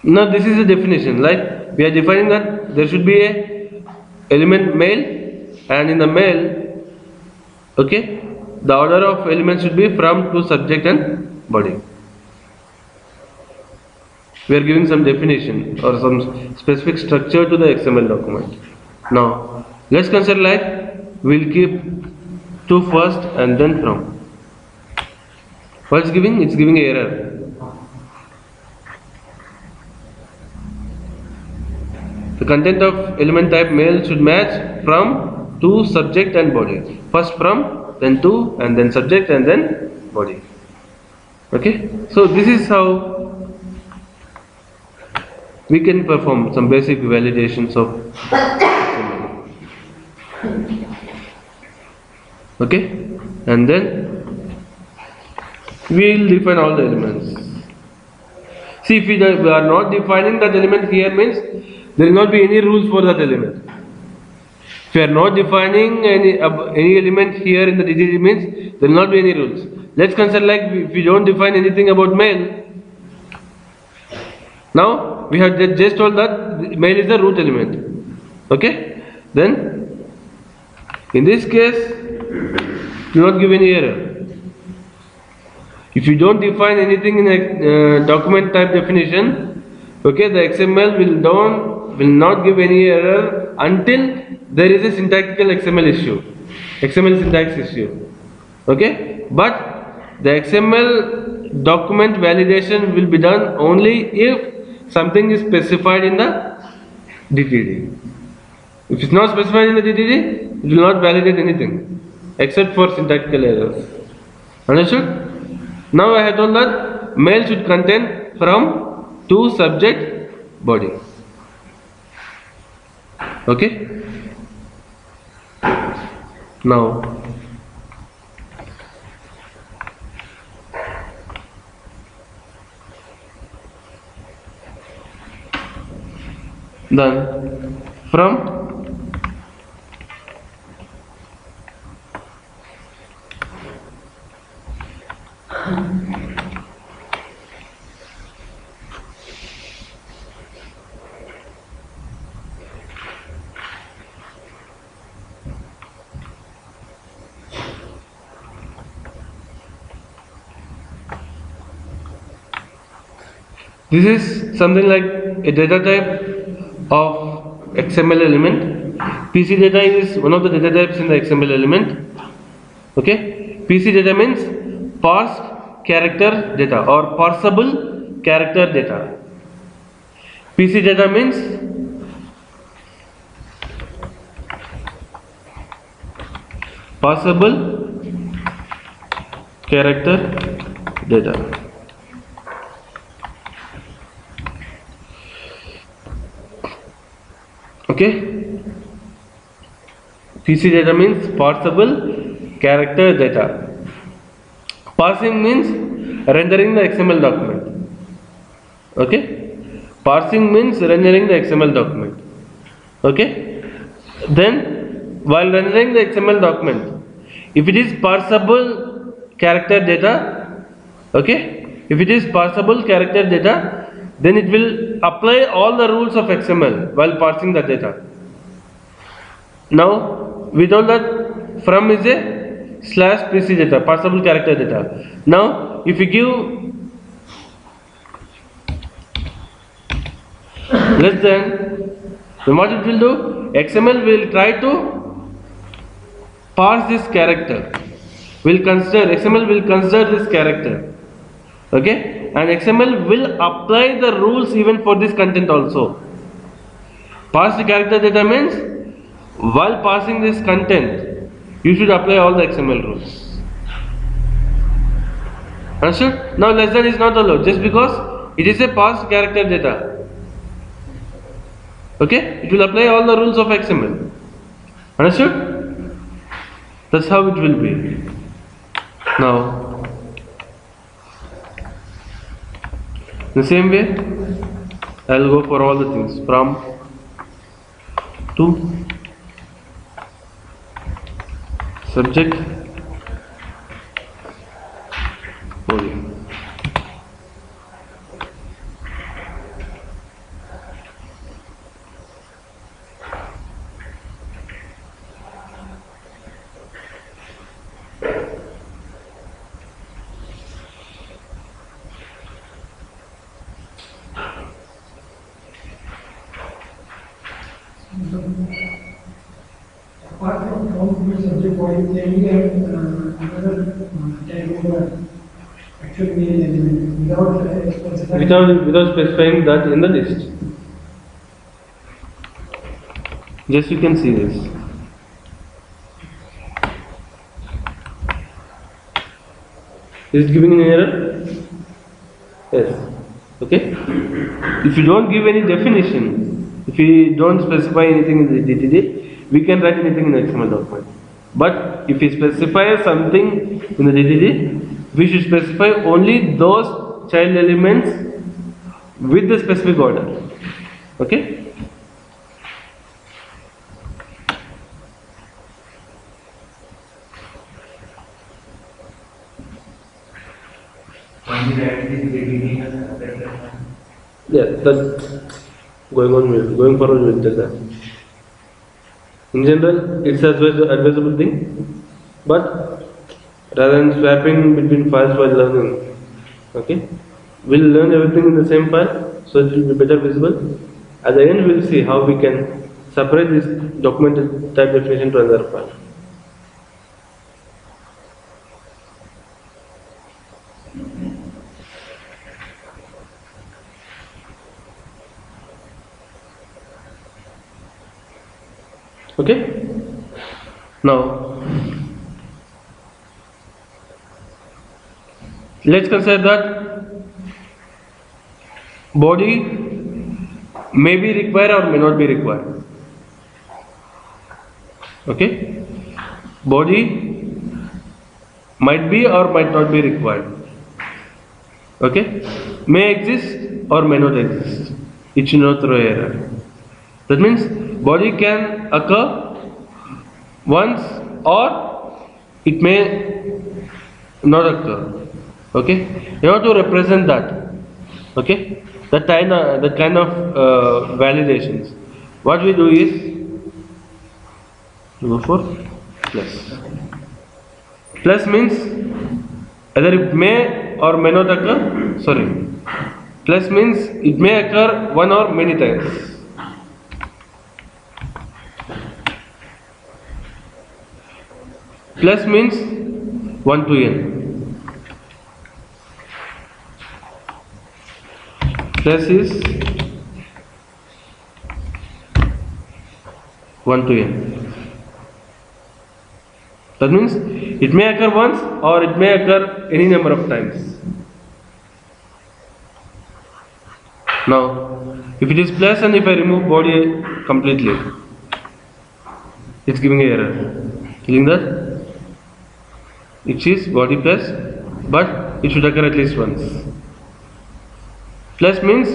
Now this is the definition. Like we are defining that there should be a element male, and in the male, okay, the order of elements should be from to subject and body. We are giving some definition or some specific structure to the XML document. Now let's consider like we'll keep to first and then from. What's giving? It's giving error. The content of element type male should match from to subject and body. First from, then to, and then subject, and then body. Okay? So this is how we can perform some basic validations of XML. Okay? And then we will define all the elements. See, if we are not defining that element here, means there will not be any rules for that element. If we are not defining any element here in the DDD, means there will not be any rules. Let's consider like if we don't define anything about male. Now we have just told that male is the root element. Okay? Then in this case, do not give any error. If you don't define anything in a document type definition, okay, the XML will not give any error until there is a syntactical XML issue, XML syntax issue. Okay, but the XML document validation will be done only if something is specified in the DTD. If it's not specified in the DTD, it will not validate anything except for syntactical errors. Understood? Now I have told that male should contain from to subject body. Okay? Now then from this is something like a data type of XML element. PC data is one of the data types in the XML element. Okay, PC data means parsed character data or parsable character data. PC data means parsable character data. Okay, PC data means parsable character data. Parsing means rendering the XML document. Okay, parsing means rendering the XML document. Okay, then while rendering the XML document, if it is parsable character data, okay, if it is parsable character data, then it will apply all the rules of XML while parsing the data. Now we told that from is a /PC data, parsable character data. Now if you give less than, then what it will do? XML will try to parse this character. XML will consider this character. Okay? And XML will apply the rules even for this content also. Parsed character data means while parsing this content, you should apply all the XML rules. Understood? Now less than is not allowed just because it is a parsed character data. Okay? It will apply all the rules of XML. Understood? That's how it will be. Now, the same way, I'll go for all the things from to subject body. Apart from the subject body, can we have another tag over actual main element Without specifying that in the list. Just you can see this. Is it giving an error? Yes. Okay. If you don't give any definition, if you don't specify anything in the DTD, we can write anything in the XML document. But if we specify something in the DTD, we should specify only those child elements with the specific order. Okay? Yeah, that's going forward we'll tell that. In general, it's an advisable thing, but rather than swapping between files while learning, okay, we'll learn everything in the same file, so it will be better visible. At the end, we'll see how we can separate this document type definition to another file. Okay? Now, let's consider that body may be required or may not be required. Okay? Body might be or might not be required. Okay? May exist or may not exist. It should not throw error. That means body can occur once or it may not occur. Okay? In order to represent that, okay, that kind of validations, what we do is go for plus. Plus means either it may or may not occur. Sorry. Plus means it may occur one or many times. Plus means 1 to n. Plus is 1 to n. That means it may occur once or it may occur any number of times. Now, if it is plus and if I remove body completely, it's giving an error. Feeling that? It is body plus, but it should occur at least once. Plus means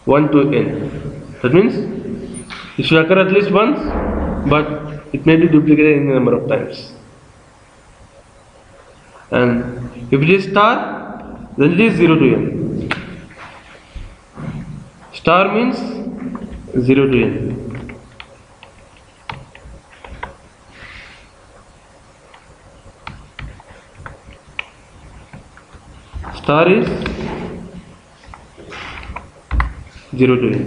1 to n. That means it should occur at least once, but it may be duplicated in a number of times. And if it is star, then it is 0 to n. Star means 0 to n. Star is 0 to n.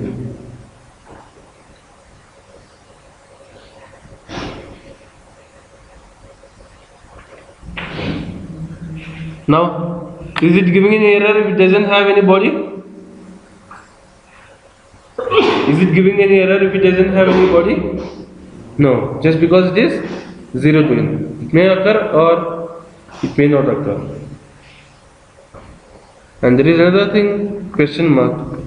Now, is it giving any error if it doesn't have any body? Is it giving any error if it doesn't have any body? No, just because it is 0 to n. It may occur or it may not occur. And there is another thing, question mark.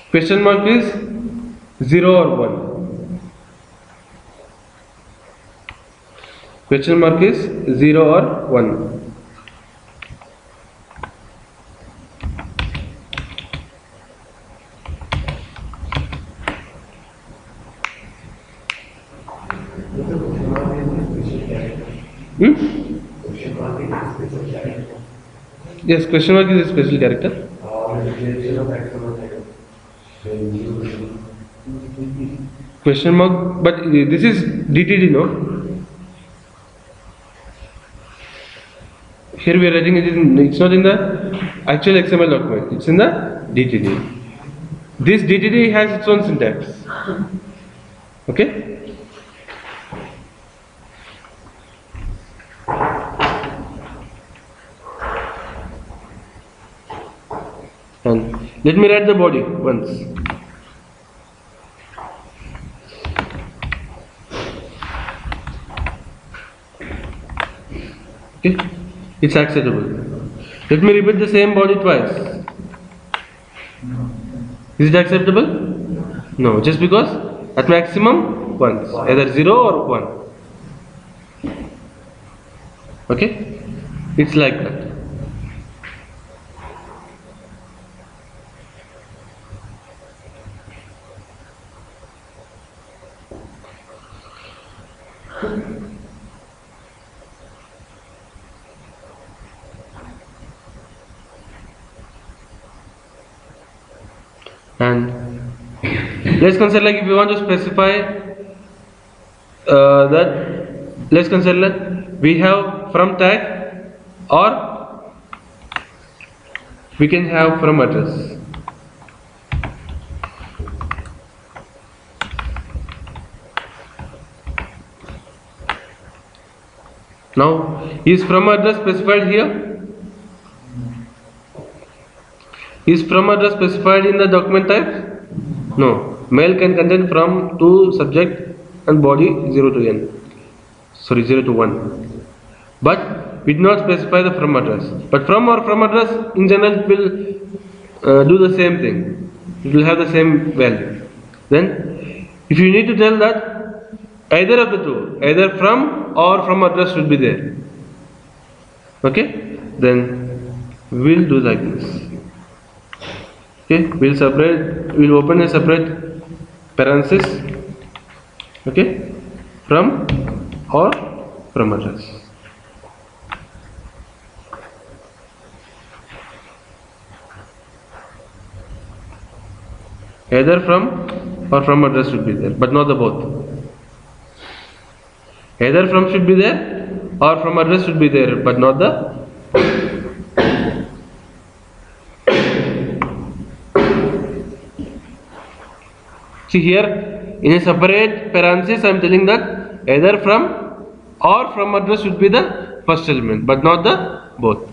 Question mark is 0 or 1. Question mark is 0 or 1. Yes, question mark is a special character. Question mark, but this is DTD, no? Here we are writing it in, it's not in the actual XML document, it's in the DTD. This DTD has its own syntax. Okay? And let me write the body once. Okay, it's acceptable. Let me repeat the same body twice. Is it acceptable? No, just because at maximum once, either 0 or 1. Okay, it's like that. And let's consider, like, if we want to specify that, let's consider that we have from tag or we can have from address. Now, is from address specified here? Is from address specified in the document type? No. Mail can contain from to subject and body 0 to n. Sorry, 0 to 1. But we did not specify the from address. But from or from address in general will do the same thing. It will have the same value. Then, if you need to tell that either of the two, either from or from address should be there. Okay? Then we'll do like this. Okay, we'll open a separate parenthesis, okay, from or from address. Either from or from address should be there, but not the both. Either from should be there or from address should be there, but not the See here, in a separate parenthesis, I am telling that either from or from address should be the first element, but not the both.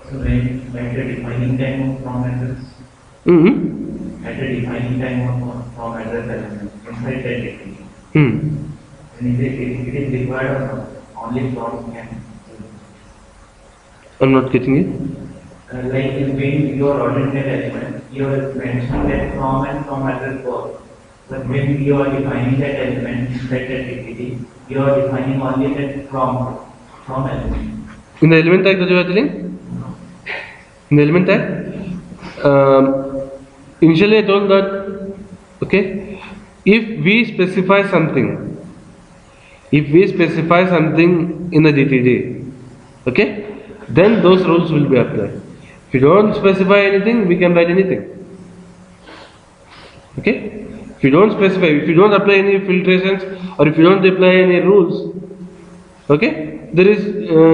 So when at the defining time of from address, at the defining time of from address element inside that dictionary, and it is required or not, only from can. I am not getting it. Like in your ordinate element, you have mentioned that from and from address work. But when you are defining that element inside that dictionary, you are defining only that from element. In the element tag that you are telling? In the element tag? Initially I told that, okay, if we specify something in the DTD, okay, then those rules will be applied. If you don't specify anything, we can write anything. Okay? If you don't specify, if you don't apply any filtrations or if you don't apply any rules, okay, there is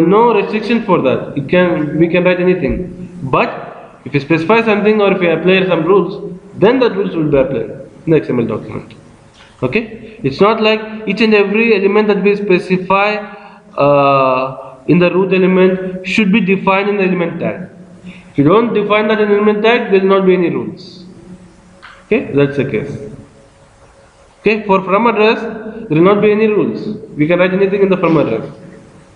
no restriction for that. We can write anything. But if you specify something or if you apply some rules, then that rules will be applied in the XML document. Okay, it's not like each and every element that we specify in the root element should be defined in the element tag. If you don't define that in the element tag, there will not be any rules. Okay, that's the case. Okay, for from address, there will not be any rules. We can write anything in the from address.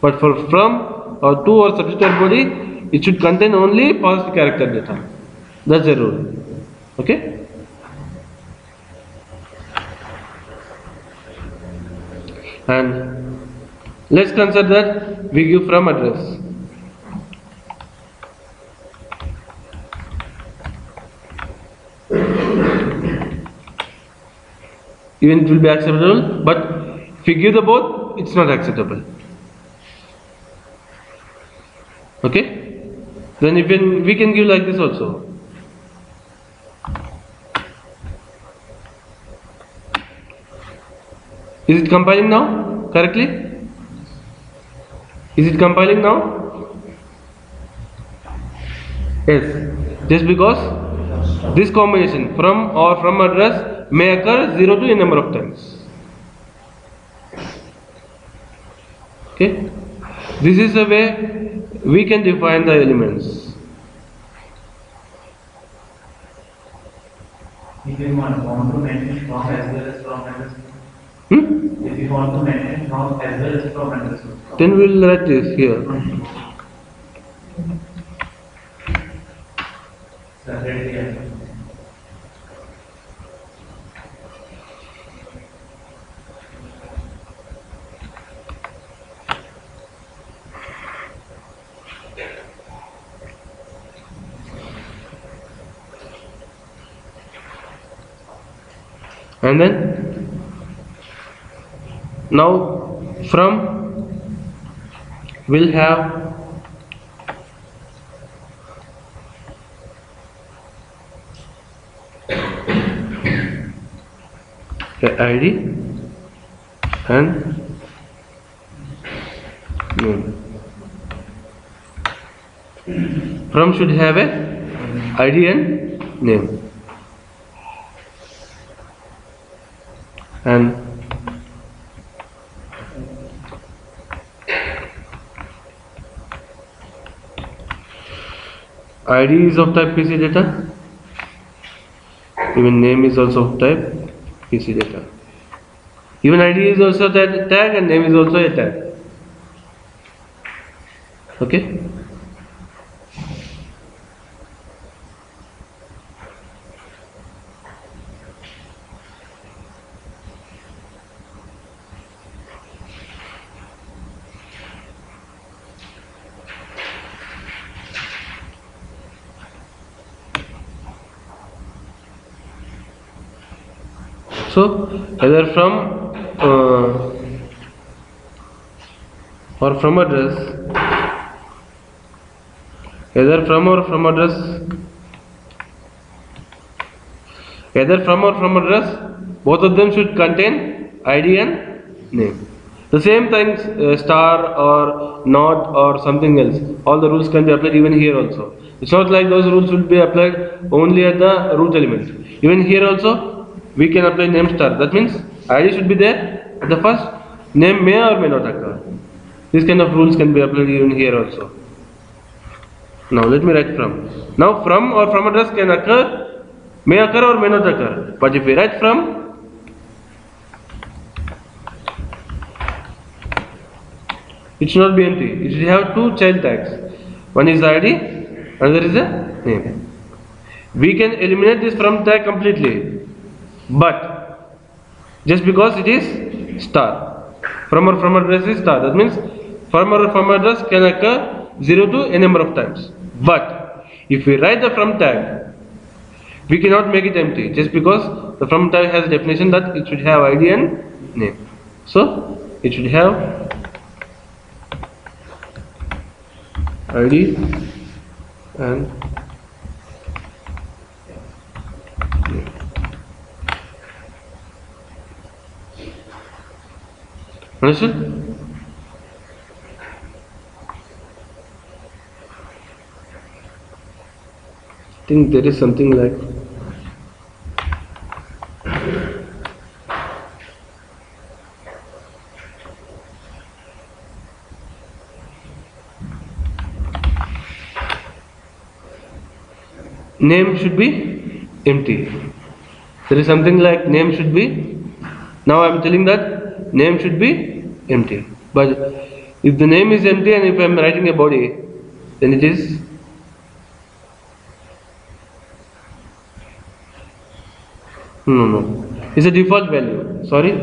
But for from or to or subject or body, it should contain only parsed character data. That's the rule. Okay. And let's consider that we give from address. Even it will be acceptable, but if you give the both, it's not acceptable. Okay? Then we can give like this also. Is it compiling now correctly? Is it compiling now? Yes. Just because this combination from or from address may occur 0 to a number of times. Okay. This is the way we can define the elements. If you want to mention from as well as from address. If you want to mention from as well as from address. Then we will write this here. And then now from will have the ID and name. From should have a ID and name. And ID is of type PC data. Even name is also of type PC data. Even ID is also a tag and name is also a tag. Okay. So either from or from address, either from or from address, both of them should contain ID and name. The same thing, star or not or something else, all the rules can be applied even here also. It's not like those rules will be applied only at the root element. Even here also we can apply name star. That means ID should be there at the first, name may or may not occur. These kind of rules can be applied even here also. Now let me write from. Now from or from address can occur, may occur or may not occur. But if we write from, it should not be empty. It should have two child tags. One is ID, another is a name. We can eliminate this from tag completely. But just because it is star, from or from address is star, that means from or from address can occur 0 to a number of times. But if we write the from tag, we cannot make it empty just because the from tag has a definition that it should have ID and name. So it should have ID and name. Understood? I think there is something like name should be empty. There is something like name should be. Now I am telling that name should be empty. But if the name is empty and if I am writing a body, then it is no. It's a default value. Sorry.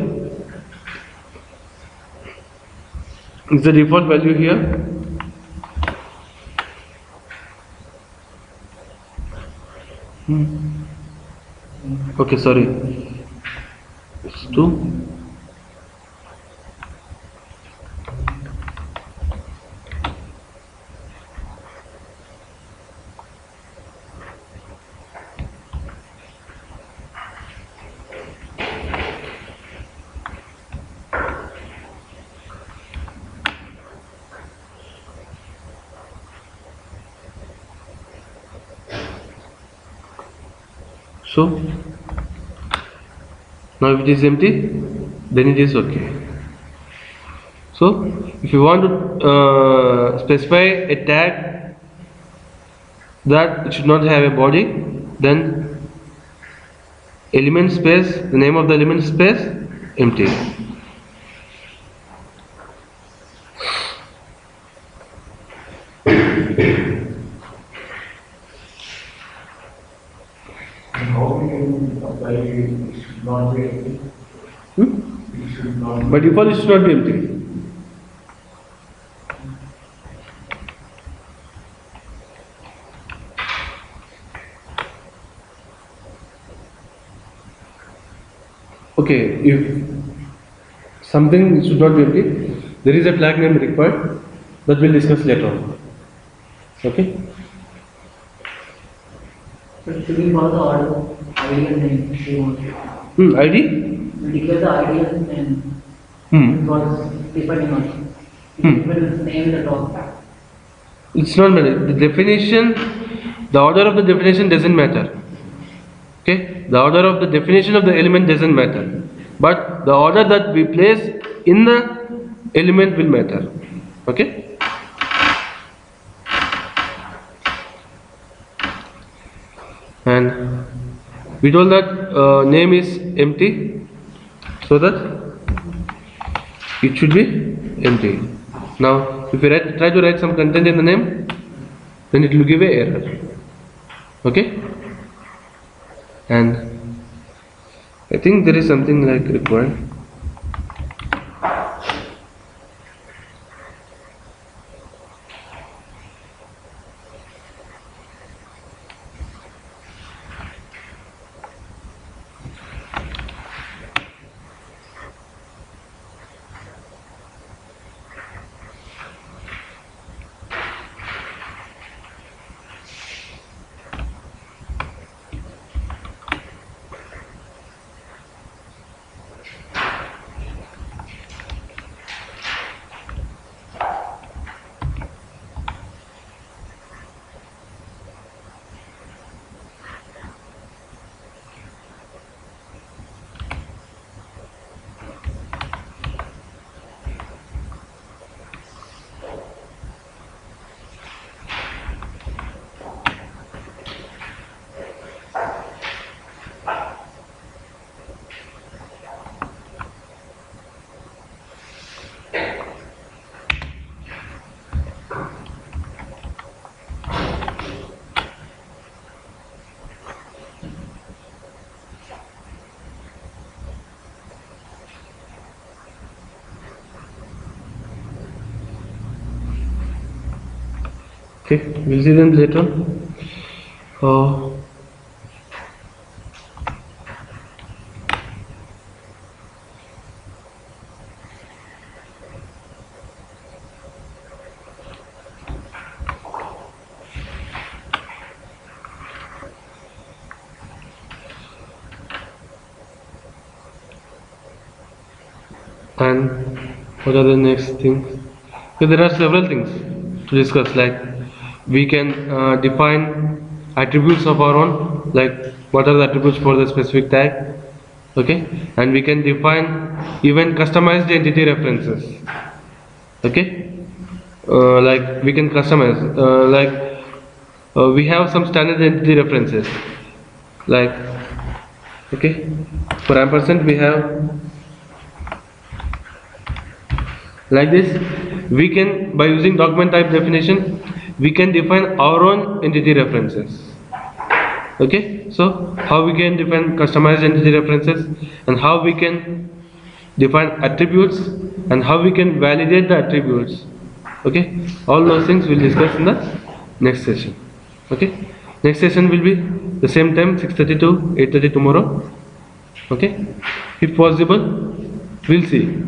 It's the default value here. Okay, sorry. It's 2. So now if it is empty, then it is okay. So if you want to specify a tag that it should not have a body, then element space, the name of the element space, empty. And how we can apply it should not be empty. It should not By default, it should not be empty. Okay, if something should not be empty, there is a flag name required that we'll discuss later on. Okay? So should we call the order ideal name if we want to? ID? We declare the ideal name because depending on it will name the top. It's not matter. The definition, the order of the definition doesn't matter. Okay? The order of the definition of the element doesn't matter. But the order that we place in the element will matter. Okay? And we told that name is empty, so that it should be empty. Now if we try to write some content in the name, then it will give a error. Okay? And I think there is something like required. Okay, we'll see them later. And What are the next things? Okay, there are several things to discuss. Like we can define attributes of our own. Like what are the attributes for the specific tag? Okay, and we can define even customized entity references. Okay, like we can customize. We have some standard entity references. Like okay, for ampersand we have like this. We can, by using document type definition, we can define our own entity references. Okay, so how we can define customized entity references, and how we can define attributes, and how we can validate the attributes. Okay, all those things we'll discuss in the next session. Okay, next session will be the same time, 6:30 to 8:30 tomorrow. Okay, if possible, we'll see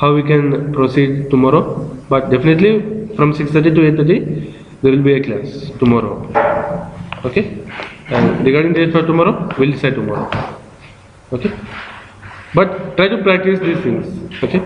how we can proceed tomorrow, but definitely from 6:30 to 8:30 there will be a class tomorrow. Okay, and regarding date for tomorrow, we'll decide tomorrow. Okay, but try to practice these things. Okay.